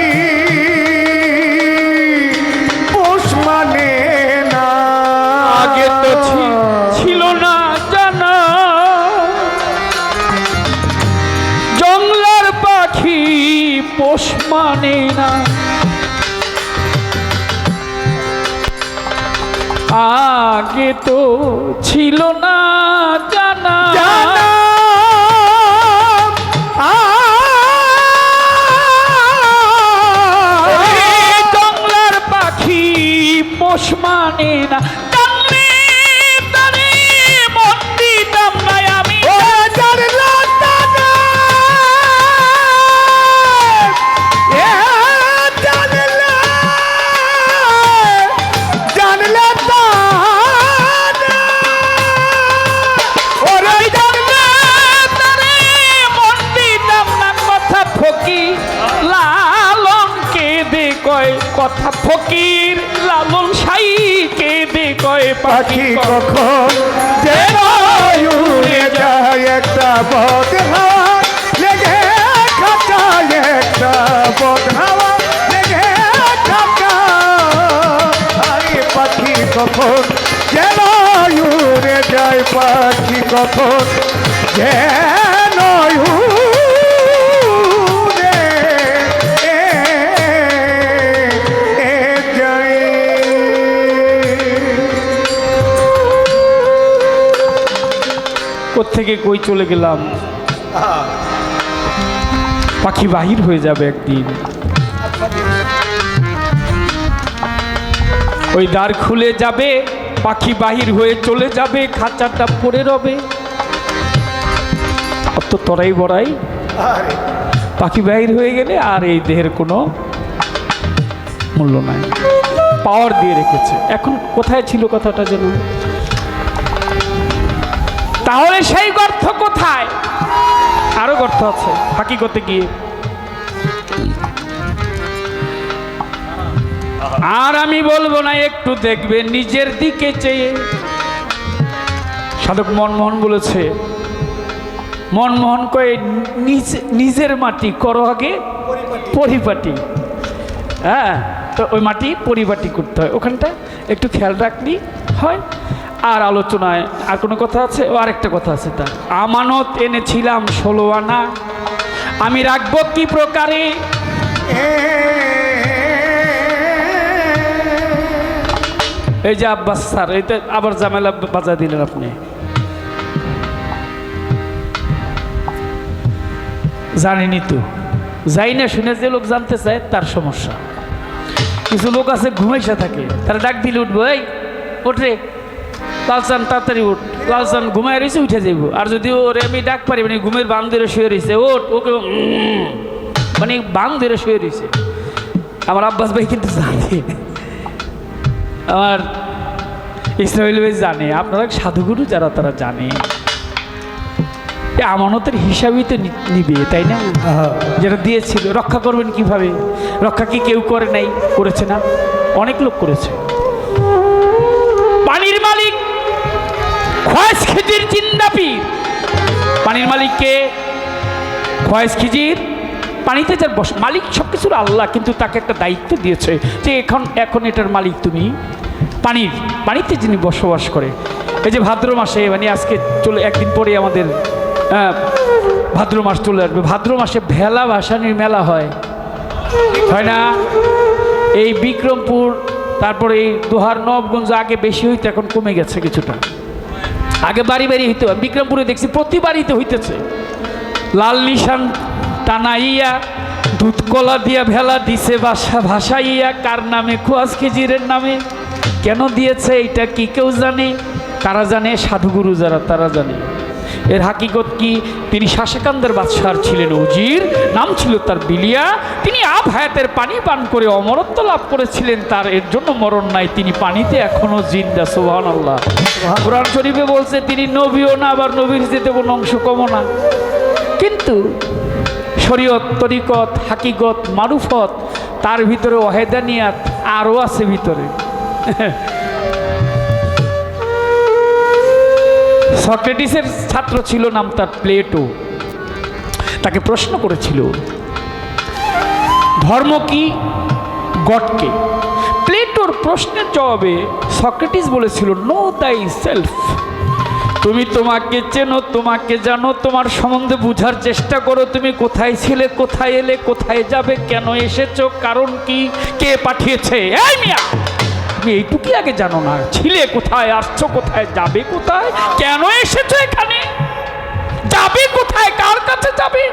পোষ মানে না
আগে তো ছিল না জানা জংলার পাখি পোষ মানে না আগে তো ছিল না জানা
জানা
জংলার পাখি পোষ মানে না জানলে তারে মন দিতাম না আমি কথা ফকির লালন সাই কে দে কয়
পাখি কখন যেন উড়ে যায় একটা বদ হাওয়া লেগে খাঁচায় একটা বদ হাওয়া লেগে খাঁচায় পাখি কখন যেন উড়ে যায় পাখি কখন যেন
কোত্থেকে কই চলে গেলাম পাখি বাহির হয়ে যাবে একদিন ওই দ্বার খুলে যাবে পাখি বাহির হয়ে চলে যাবে খাঁচাটা পড়ে রবে অত তরাই বড়াই পাখি বাহির হয়ে গেলে আর এই দেহের কোনো মূল্য নাই পাওয়ার দিয়ে রেখেছে এখন কোথায় ছিল কথাটা যেন তাহলে সেই গর্ত কোথায় আরো গর্ত আছে ফাঁকি করতে গিয়ে আর আমি বলবো না একটু দেখবে নিজের দিকে চেয়ে সাধক মনমোহন বলেছে মনমোহন কয়ে নিজের মাটি করো আগে পরিপাটি হ্যাঁ তো ওই মাটি পরিপাটি করতে হয় ওখানটা একটু খেয়াল রাখলি হয় আর আলোচনায় আর কোনো কথা আছে ও আরেকটা কথা আছে তার আমানত এনেছিলাম 16 আনা আমি রাখবো কি প্রকারে এই যে আব্বাস স্যার এইটা আবার ঝামেলা বাজা দিলেন আপনি জানেনই তো যাই না শুনে যে লোক জানতে চায় তার সমস্যা। কিছু লোক আছে ঘুমাইসা থাকে, তারা ডাক দিলে উঠবো, এই ওঠে লালচান তাড়াতাড়ি উঠ, লালচান ঘুমায় রয়েছে উঠে যাইব। আর যদি ওরে আমি ডাক পারি মানে ঘুমের বান ধরে শুয়ে রয়েছে, ওঠ, ওকে মানে বান ধরে শুয়ে রয়েছে। আমার আব্বাস ভাই কিন্তু জানে, আমার ইসমাইল ভাই জানে, আপনারা সাধুগুরু যারা তারা জানে আমানতের হিসাবই তো নিবে, তাই না? যেটা দিয়েছিল রক্ষা করবেন কিভাবে? রক্ষা কি কেউ করে নাই? করেছে না, অনেক লোক করেছে। পানির মালিক খোয়াইশ খিজির জিন্দা পীর। পানির মালিককে খোয়াইশ খিজির, পানিতে যার মালিক সব কিছুর আল্লাহ, কিন্তু তাকে একটা দায়িত্ব দিয়েছে যে এখন এটার মালিক তুমি। পানিতে যিনি বসবাস করে, এই যে ভাদ্র মাসে মানে আজকে চলে একদিন পরে আমাদের ভাদ্র মাস চলে আসবে। ভাদ্র মাসে ভেলা ভাসানির মেলা হয় না? এই বিক্রমপুর, তারপরে এই দোহার নবগঞ্জ আগে বেশি হইতো, এখন কমে গেছে কিছুটা। আগে বাড়ি বাড়ি হইতো, বিক্রমপুরে দেখছি প্রতি বাড়িতে হইতেছে। লাল নিশান টানাইয়া দুধ কলা দিয়া ভেলা দিছে ভাসাইয়া, কার নামে? খোয়াজ খিজিরের নামে। কেন দিয়েছে এটা কি কেউ জানে? কারা জানে? সাধুগুরু যারা তারা জানে। এর হাকিকত কি? তিনি শাসকান্দের বাদশাহ ছিলেন, উজির নাম ছিল তার বিলিয়া। তিনি হায়াতের পানি পান করে অমরত্ব লাভ করেছিলেন, তার এর জন্য মরণ নাই, তিনি পানিতে এখনো জিন্দা। সুবহানাল্লাহ। কোরআন শরীফে বলছে তিনি নবীও না, আবার নবীর যেতে কোনো অংশ কমও না। কিন্তু শরীয়ত, তরিকত, হাকিকত, মারুফত, তার ভিতরে ওয়াহেদানিয়াত আরও আছে ভিতরে। সক্রেটিসের ছাত্র ছিল, নাম তার প্লেটো। তাকে প্রশ্ন করেছিল ধর্ম কি, গডকে। প্লেটোর প্রশ্নের জবাবে সক্রেটিস বলেছিল, নো দাই সেলফ। তুমি তোমাকে চেনো, তোমাকে জানো, তোমার সম্বন্ধে বুঝার চেষ্টা করো। তুমি কোথায় ছিলে, কোথায় এলে, কোথায় যাবে, কেন এসেছো, কারণ কি, কে পাঠিয়েছে? এই মিয়া, তুমি এইটুকুই আগে জানো না? ছিলে কোথায়, আসছো কোথায়, যাবে কোথায়, কেন এসেছো এখানে, যাবে কোথায়, কার কাছে যাবে?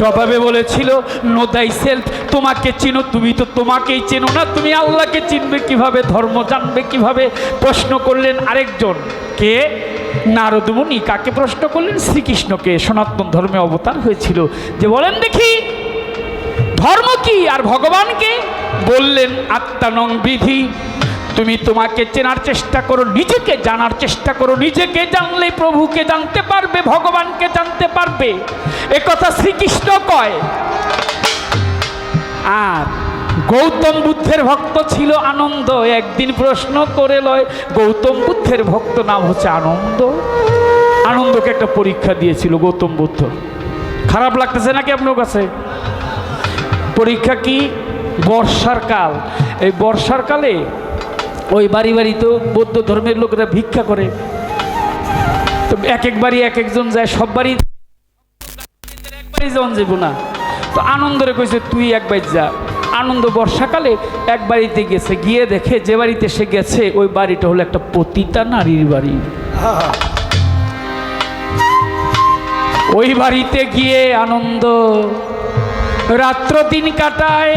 জবাবে বলেছিল, নো দাই সেলফ। তোমাকে চিনো, তুমি তো তোমাকেই চেনো না, তুমি আল্লাহকে চিনবে কিভাবে, ধর্ম জানবে কিভাবে? প্রশ্ন করলেন আরেকজন, কে? নারদ মুনি। কাকে প্রশ্ন করলেন? শ্রীকৃষ্ণকে। সনাতন ধর্মে অবতার হয়েছিল, যে বলেন দেখি ধর্ম কি আর ভগবানকে? বললেন আত্মানং বিধি। তুমি তোমাকে চেনার চেষ্টা করো, নিজেকে জানার চেষ্টা করো। নিজেকে জানলে প্রভুকে জানতে পারবে, ভগবানকে জানতে পারবে। একথা শ্রীকৃষ্ণ কয়। আর গৌতম বুদ্ধের ভক্ত ছিল আনন্দ। একদিন প্রশ্ন করে লয়, গৌতম বুদ্ধের ভক্ত নাম হচ্ছে আনন্দ। আনন্দকে একটা পরীক্ষা দিয়েছিল গৌতম বুদ্ধ। খারাপ লাগতেছে নাকি আপনার কাছে? পরীক্ষা কি? বর্ষার কাল। এই বর্ষার কালে ওই বাড়ি বাড়ি তো বৌদ্ধ ধর্মের লোকেরা ভিক্ষা করে, তো এক এক বাড়ি এক একজন যায়, সব বাড়ি একবারই যেমন যাব না। তো আনন্দরে কইছে তুই এক বাড়ি যা। আনন্দ বর্ষাকালে এক বাড়িতে গেছে, গিয়ে দেখে যে বাড়িতে সে গেছে ওই বাড়িটা হলো একটা পতিতা নারীর বাড়ি। ওই বাড়িতে গিয়ে আনন্দ রাত্র দিন কাটায়।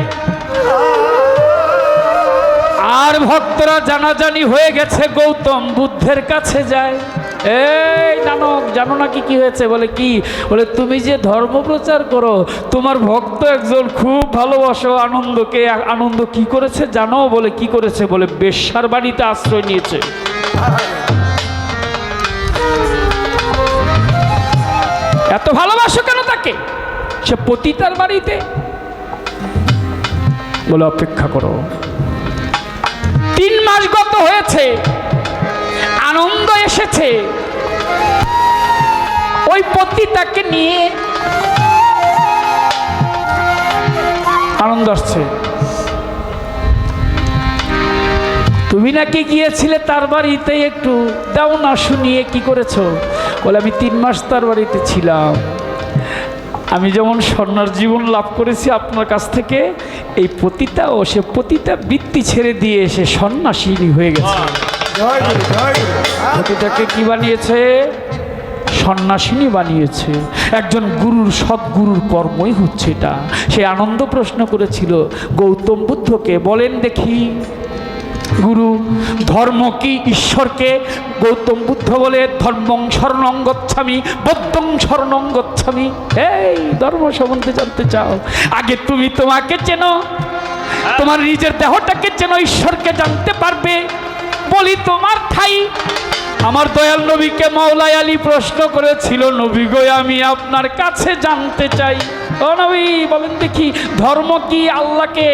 আর ভক্তরা জানাজানি হয়ে গেছে, গৌতম বুদ্ধের কাছে যায়। এই নানক, জানো নাকি কি হয়েছে? বলে কি? বলে তুমি যে ধর্ম প্রচার করো, তোমার ভক্ত একজন খুব ভালোবাসো আনন্দকে। আনন্দ কি করেছে জানো? বলে কি করেছে? বলে বেশ্যার বাড়িতে আশ্রয় নিয়েছে। এত ভালোবাসো কেন তাকে? সে পতিতার বাড়িতে। বলে অপেক্ষা করো। 3 মাস গত হয়েছে, আনন্দ এসেছে ওই পতিতাকে নিয়ে। আনন্দ আসছে, তুমি নাকি গিয়েছিলে তার বাড়িতে, একটু দাও না শুনিয়ে কি করেছো? বলে আমি 3 মাস তার বাড়িতে ছিলাম। আমি যেমন স্বর্ণার জীবন লাভ করেছি আপনার কাছ থেকে, এই পতিতাও সে পতিতা বৃত্তি ছেড়ে দিয়ে এসে সন্ন্যাসিনী হয়ে গেছে। পতিতাকে কি বানিয়েছে? সন্ন্যাসিনী বানিয়েছে। একজন গুরুর সদ্গুরুর কর্মই হচ্ছে এটা। সে আনন্দ প্রশ্ন করেছিল গৌতম বুদ্ধকে, বলেন দেখি গুরু ধর্ম কি ঈশ্বরকে? গৌতম বুদ্ধ বলে ধর্মং শরণং গচ্ছামি বৌদ্ধং শরণং গচ্ছামি। এই ধর্ম সম্বন্ধে জানতে চাও, আগে তুমি তোমাকে চেনো, তোমার নিজের দেহটাকে চেনো, ঈশ্বরকে জানতে পারবে। বলি তোমার ঠাই। আমার দয়াল নবীকে মাওলাই আলী প্রশ্ন করেছিল, নবী গো আমি আপনার কাছে জানতে চাই, ও নবী বলেন দেখি ধর্ম কি, আল্লাহকে?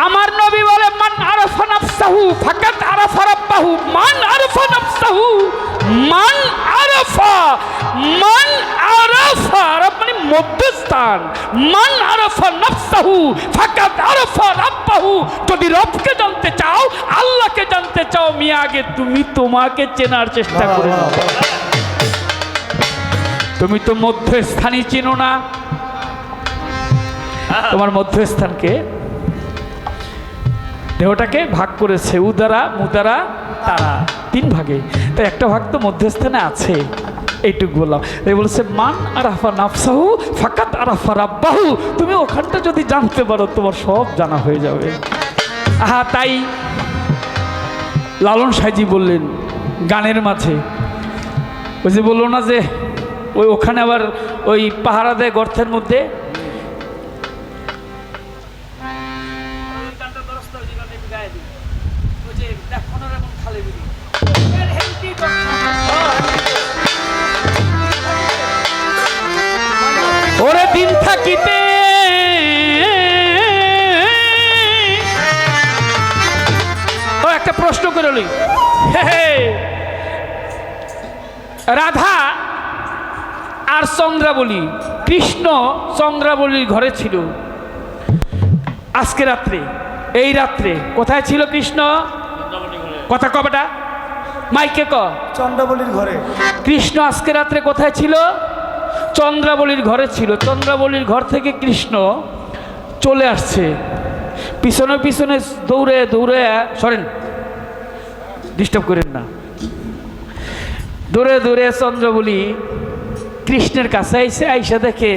আমার নবী বলে মান আরাফা নাফসাহু ফাকাত আরাফা রাব্বাহু। মান আরাফা নাফসাহু, মান আরাফা, মান আরাফা মানে মধ্যস্থান। মান আরাফা নাফসাহু ফাকাত আরাফা রাব্বাহু। যদি রবকে জানতে চাও, আল্লাহকে জানতে চাও, মিয়া আগে তুমি তোমাকে চেনার চেষ্টা করে নাও। তুমি তো মধ্যস্থানই চিনো না। তোমার মধ্যস্থানকে, দেহটাকে ভাগ করেছে উদারা মুদারা তারা, 3 ভাগে। তাই একটা ভাগ তো মধ্যস্থানে আছে, এইটুকু বললাম। এই বলছে মান আরাফা নাফসাহু ফাকাত আরাফা রাব্বাহু। তুমি ওখানটা যদি জানতে পারো তোমার সব জানা হয়ে যাবে। আহা, তাই লালন সাইজি বললেন গানের মাঝে, ওই যে বললো না যে ওই ওখানে আবার ওই পাহারা দেয় গর্তের মধ্যে, ওরে দিন থাকিতে ও একটা প্রশ্ন করে লই। রাধা আর চন্দ্রাবলী, কৃষ্ণ চন্দ্রাবলীর ঘরে ছিল আজকে রাত্রে, এই রাত্রে কোথায় ছিল কৃষ্ণ? কথা কবেটা মাইকে ক।
চন্দ্রাবলীর ঘরে।
কৃষ্ণ আজকে রাত্রে কোথায় ছিল? চন্দ্রাবলীর ঘরে ছিল। চন্দ্রাবলীর ঘর থেকে কৃষ্ণ চলে আসছে, পিছনে পিছনে দৌড়ে দৌড়ে, সরেন ডিস্টার্ব করেন না, দৌড়ে দৌড়ে চন্দ্রাবলী কৃষ্ণের কাছে আইসে, আইসা দেখে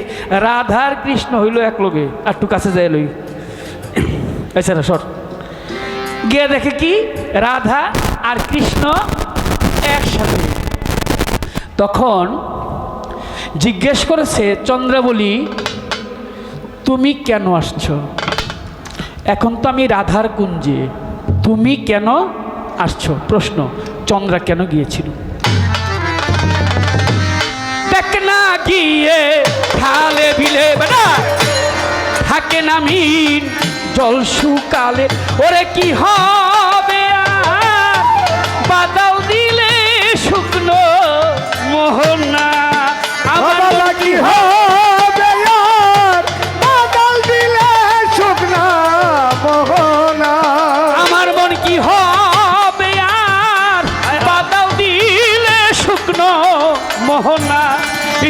রাধার কৃষ্ণ হইল এক লগে। আর একটু কাছে যায় লই, আচ্ছা না সর, গিয়ে দেখে কি রাধা আর কৃষ্ণ একসাথে। তখন জিজ্ঞেস করেছে চন্দ্রাবলী, তুমি কেন আসছো? এখন তো আমি রাধার কুঞ্জে, তুমি কেন আসছো? প্রশ্ন। চন্দ্রা কেন গিয়েছিল? দেখ না গিয়ে খালে বিলে বেটা থাকে না মিন জল শুকালে, ওরে কি হবে আর বাদল দিলে শুকনো মোহনা।
বাবা কি হবে আর বাদল দিলে শুকনা মোহনা।
আমার মন কি হবে আর বাদল দিলে শুকনো মোহনা।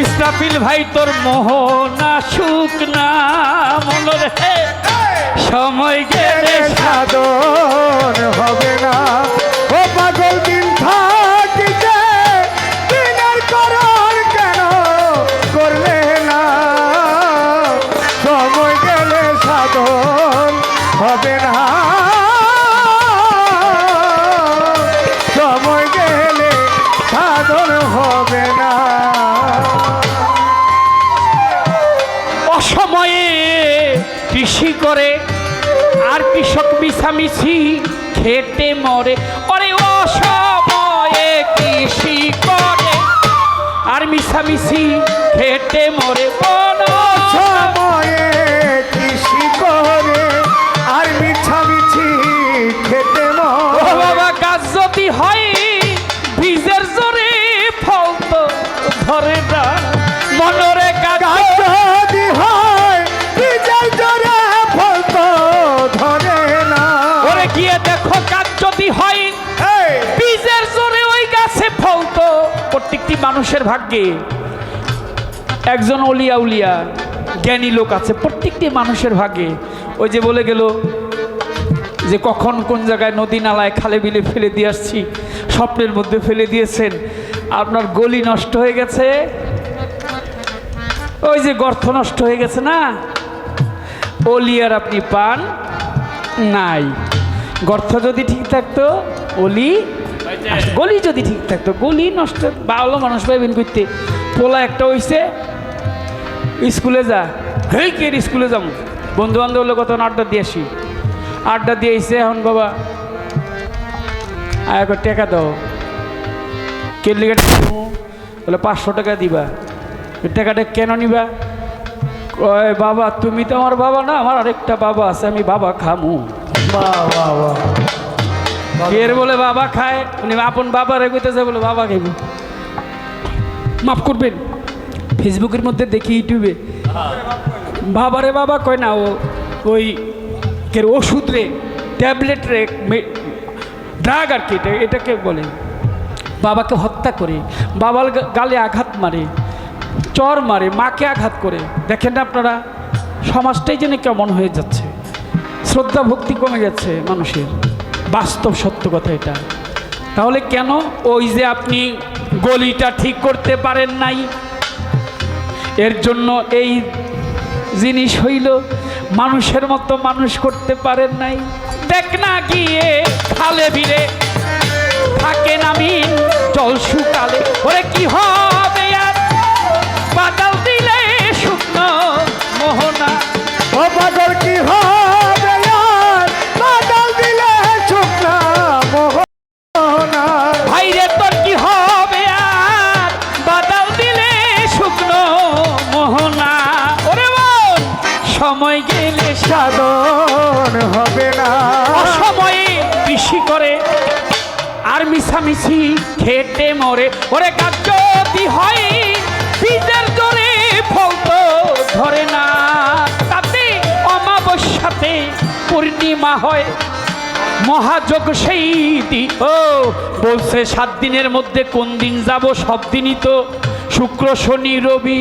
ইসরাফিল ভাই তোর মোহনা শুকনা মনরে, সময় গেলে
সাধন হবে না। ও পাগল দিন থাকিতে দিনের করণ কেন করলে না? সময় গেলে সাধন হবে না, সময় গেলে সাধন হবে না।
অসময়ে কৃষি করে আর কৃষক মিশামিশি খেটে মরে। ওরে অসময়ে কৃষি করে আর মিশামিশি খেটে মরে।
সময়ে কৃষি করে আর মিছামিছি খেতে
ও বাবা গাছ যদি হয় বীজের জোরে ফল তো ধরে না মনরে। গাছ
যদি হয় বীজের জোরে ফল তো ধরে না।
ওরে গিয়ে দেখো গাছ যদি হয় বীজের জোরে ওই গাছে ফল তো। প্রত্যেকটি মানুষের ভাগ্যে একজন অলিয়া উলিয়া জ্ঞানী লোক আছে, প্রত্যেকটি মানুষের ভাগ্যে। ওই যে বলে গেল যে কখন কোন জায়গায় নদী নালায় খালে বিলে ফেলে দিয়ে আসছি, স্বপ্নের মধ্যে ফেলে দিয়েছেন। আপনার গলি নষ্ট হয়ে গেছে, ওই যে গর্ত নষ্ট হয়ে গেছে না, অলি আর আপনি পান নাই। গর্ত যদি ঠিক থাকতো অলি, গলি যদি ঠিক থাকতো, গলি নষ্ট। ভালো মানুষ পাইবেন করতে, পোলা একটা হইছে স্কুলে যা, হেই কে স্কুলে যাবো, বন্ধু বান্ধব হলে কত আড্ডা দিয়ে আসি, আড্ডা দিয়ে এসে এখন বাবা একবার টাকা দাও, কে লিগে বলে 500 টাকা দিবা। টাকাটা কেন নিবা? কয় বাবা তুমি তো আমার বাবা না, আমার আরেকটা বাবা আছে, আমি বাবা খামু।
বাহ বাহ বাহ।
এর বলে বাবা খায়, উনি আপন বাবা রেখেছে বলে বাবা খাইব। মাফ করবেন, ফেসবুকের মধ্যে দেখি, ইউটিউবে বাবারে বাবা কয় না, ও ওই কের ওষুধ রে, ট্যাবলেট রে, ড্রাগ আর কি এটাকে বলে। বাবাকে হত্যা করে, বাবার গালে আঘাত মারে, চর মারে, মাকে আঘাত করে। দেখেন না আপনারা, সমাজটাই যেন কেমন হয়ে যাচ্ছে, শ্রদ্ধা ভক্তি কমে যাচ্ছে মানুষের। বাস্তব সত্য কথা এটা। তাহলে কেন? ওই যে আপনি গলিটা ঠিক করতে পারেন নাই, এর জন্য এই জিনিস হইল, মানুষের মতো মানুষ করতে পারেন নাই। দেখ না গিয়ে খালে ভিড়ে থাকে নামিন জল শুকালে, ওরে কি হবে আর বাদল দিলে শুকনো মোহনা।
ও বাদল কি হবে আর বাদল দিলে শুকনা মোহনা।
ভাইরে তোর কি হবে আর বাদল দিলে শুকনো মোহনা। ওরে বল সময় গেলে
সাধন হবে না,
অসময়ে বেশি করে আর মিশামিশি খেতে মরে। ওরে গাছ যদি হয় বীজের জোরে ফল তো ধরে না, তাতে অমাবস্যাতে পূর্ণিমা হয় মহাযোগ সেই দিন। ও বলছে 7 দিনের মধ্যে কোন দিন যাব, সব দিনই তো শুক্র শনি রবি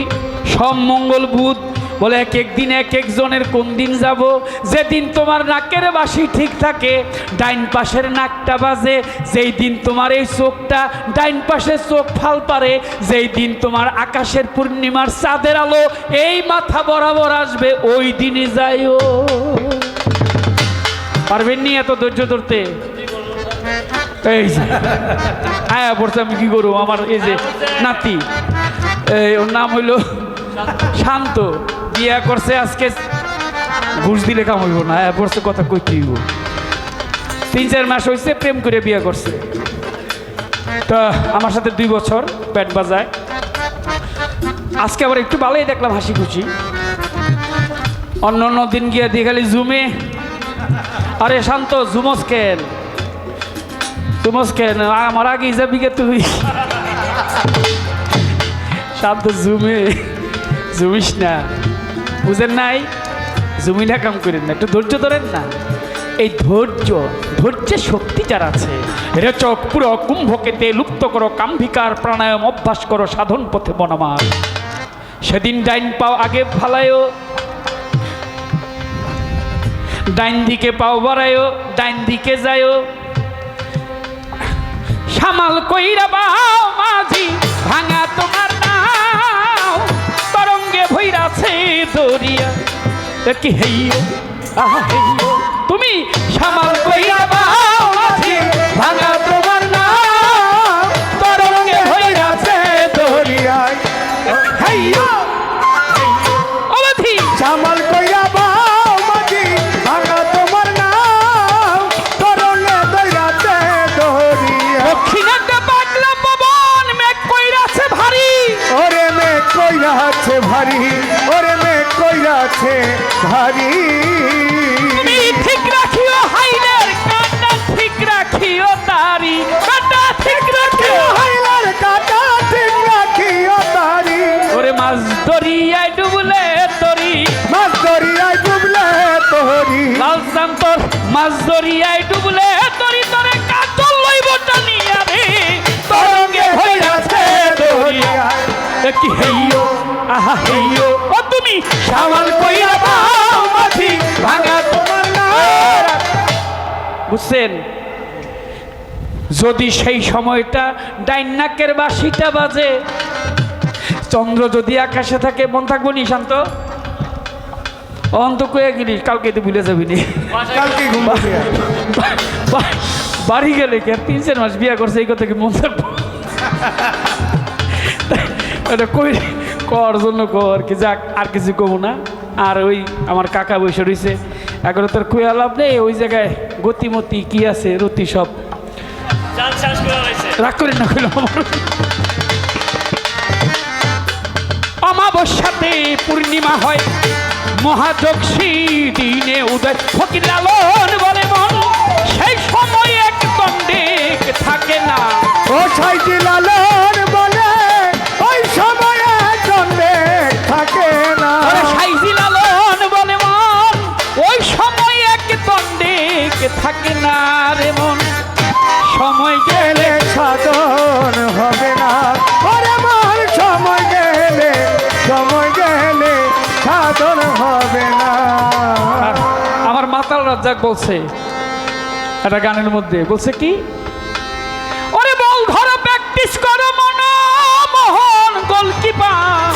সোম মঙ্গল বুধ, বলে এক এক দিন এক একজনের কোন দিন যাব। যেদিন তোমার নাকের বাঁশি ঠিক থাকে, ডাইন পাশের নাকটা বাজে, যেই দিন তোমার এই চোখটা ডাইন পাশের চোখ ফাল পারে, যেই দিন তোমার আকাশের পূর্ণিমার চাঁদের আলো এই মাথা বরাবর আসবে, ওই দিনই যাইও। পারবেন নি এত ধৈর্য ধরতে? এই যে আয়া পড়ছে, আমি কি করবো, আমার এই যে নাতি, এই ওর নাম হইল শান্ত, বিয়া করছে আজকে, ঘুষ দিলে কাম হইব না, আয়া পড়ছে কথা কইতে হইব। 3-4 মাস হয়েছে প্রেম করে বিয়া করছে, তা আমার সাথে 2 বছর পেট বাজায়। আজকে আবার একটু ভালোই দেখলাম, হাসি খুশি। অন্য দিন গিয়া দিয়ে খালি জুমে, আরে শান্ত জুমস কেন, জুমস কেন, আমার আগে যাবি গে তুই। শান্ত জুমে জুমিস না, বুঝেন নাই, জুমি না কাম করেন না, একটু ধৈর্য ধরেন না। এই ধৈর্যের শক্তি যার আছে, রেচক পুরো কুম্ভকেতে লুপ্ত করো, কাম্ভিকার প্রাণায়াম অভ্যাস করো, সাধন পথে বনমার। সেদিন ডাইন পাও আগে ফালায়ও, ডাইন দিকে পাও বাড়ায়ও, ডাইন দিকে যায়ও। সামাল কইরা বাও মাঝি ভাঙা তোমার নাও, তরঙ্গে ভৈরাছে দরিয়া কি হেইও আহা হেইও। তুমি সামাল কইরা বাও মাঝি ভাঙা তোমার নাও, তরঙ্গে ভৈরাছে দরিয়া হেইও অবধি।
সামাল কইরা বাও মাঝি ভাঙা তোমার নাও, তরঙ্গে দৈরাতে দরিয়া।
দক্ষিণাতে পাগলা পবন মেঘ কইরাছে ভারী,
ওরে মেঘ কইরাছে ভারী, ওরে মেঘ কইরাছে ভারী।
তুমি ঠিক রাখিও হাইলের কাঁটা, ঠিক রাখিও তারি কাঁটা, ঠিক রাখিও।
হাইলার কাটা ঠিক রাখিও তারি,
ওরে মাছ দরিয়ায় ডুবলে তরি,
মাছ দরিয়ায় ডুবলে তোরি।
লাল চান্তর মাছ দরিয়ায় ডুবলে তরি, তরে কাজল লইব টানিয়া রে, তরঙ্গে ভৈরাছে দরিয়া কি হেইও আহা হেইও। ও তুমি সামাল কইরা বাও মাঝি ভাঙা তোমার নাও। বুঝছেন? যদি সেই সময়টা ডাইনাকের বাঁশিটা বাজে, চন্দ্র যদি আকাশে থাকে, মন থাকবো নি শান্ত? অন্ত কয়ে গেলি, কালকে তো ভুলে যাবি নি।
কালকে ঘুম পাড়িয়া।
বাড়ি গেলে কি আর 3-4 মাস বিয়ে করছে, এই কথা কি মন থাকবো? এটা কই কর জন্য কর কি, যাক আর কিছু কমো না। আর ওই আমার কাকা বসে রয়েছে, এখন তোর কুয়া লাভ নেই, ওই জায়গায় গতিমতি কি আছে রতি সব রাগ করেন না। কইল অমাবস্যাতে পূর্ণিমা হয়, মহাযক্ষী দিনে উদয়, ফকির লালন বলে মন সেই সময় এক দণ্ডেক থাকে না।
ও সাইজি লালন বলে ওই সময় চন্দ্রে থাকে না।
আরে সাইজি লালন বলে মন ওই সময় এক দণ্ডেক থাকে না রে মন, সময় গেলে
সাধন হবে না। ওরে মন সময় গেলে সাধন হবে না।
আমার মাতাল রাজ্জাক বলছে একটা গানের মধ্যে, বলছে কি, ওরে বল ধরো প্র্যাকটিস করো মনমোহন গোলকিপার,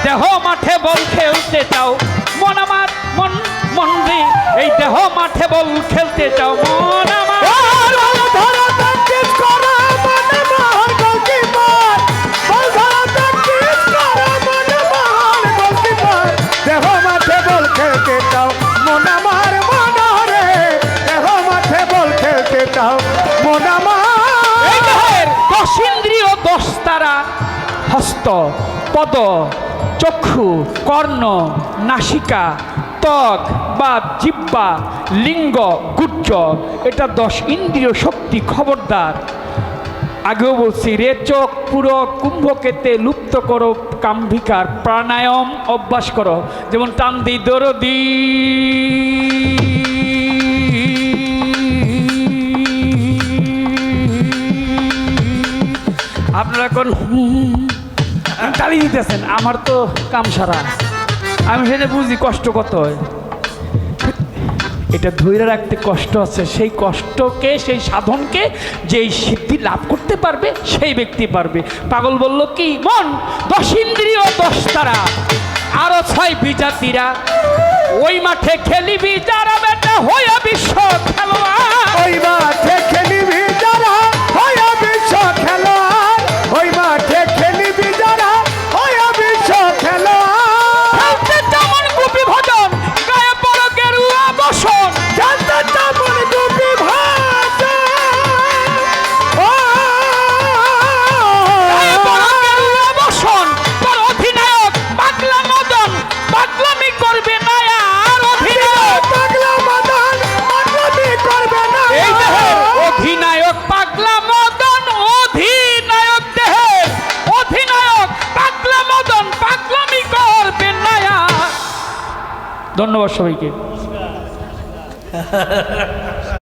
দেহ মাঠে বল খেলতে চাও মন আমার, মন মন রে, এই দেহ মাঠে বল খেলতে চাও মন আমার।
ধরো প্র্যাকটিস করো মনমোহন গোলকিপার, বল ধরো প্র্যাকটিস করো মনমোহন গোলকিপার, দেহ মাঠে বল খেলতে চাও মন আমার মন রে, দেহ মাঠে বল খেলতে চাও মন আমার।
এই দেহের 10 ইন্দ্রিয় 10 তারা, হস্ত, পদ, চক্ষু, কর্ণ, নাসিকা, ত্বক বা জিহ্বা, লিঙ্গ, গুজ্জ, এটা 10 ইন্দ্রিয় শক্তি। খবরদার, আগেও বলছি, রেচক পুরো কুম্ভকেতে লুপ্ত করো কাম্ভিকার, প্রাণায়াম অভ্যাস করো, যেমন টান দি দরদি আপনারা এখন তালি দিতেছেন, আমার তো কাম সারা, আমি সেটা বুঝি কষ্ট কত হয়। এটা ধৈর্য রাখতে কষ্ট আছে, সেই কষ্টকে, সেই সাধনকে যেই সিদ্ধি লাভ করতে পারবে সেই ব্যক্তি পারবে। পাগল বলল কি, মন 10 ইন্দ্রিয় 10 তারা, আরো 6 বিজাতিরা, ওই মাঠে খেলিবি যারা বেটা হইয়া বিশ্ব খেলোয়াড়।
ওই মাঠে খেলিবি যারা হইয়া বিশ্ব খেলোয়াড়, ওই মাঠে খেলিবি যারা হইয়া বিশ্ব খেলোয়াড়।
খেলতে যেমন গোপী ভজন, গায়ে বড় গেরুয়া বসন,
জানতে তেমন ডুবি ভাষা।
গায়ে বড় গেরুয়া বসন, তোর অধিনায়ক পাগলা মদন, পাগলামি করবে না আর অধিনায়ক।
পাগলা মদন পাগলামি করবে না।
এই দেহের অধিনায়ক পাগলা মদন, অধিনায়ক দেহের অধিনায়ক পাগলা মদন, পাগলামি করবে না আর। ধন্যবাদ সবাইকে।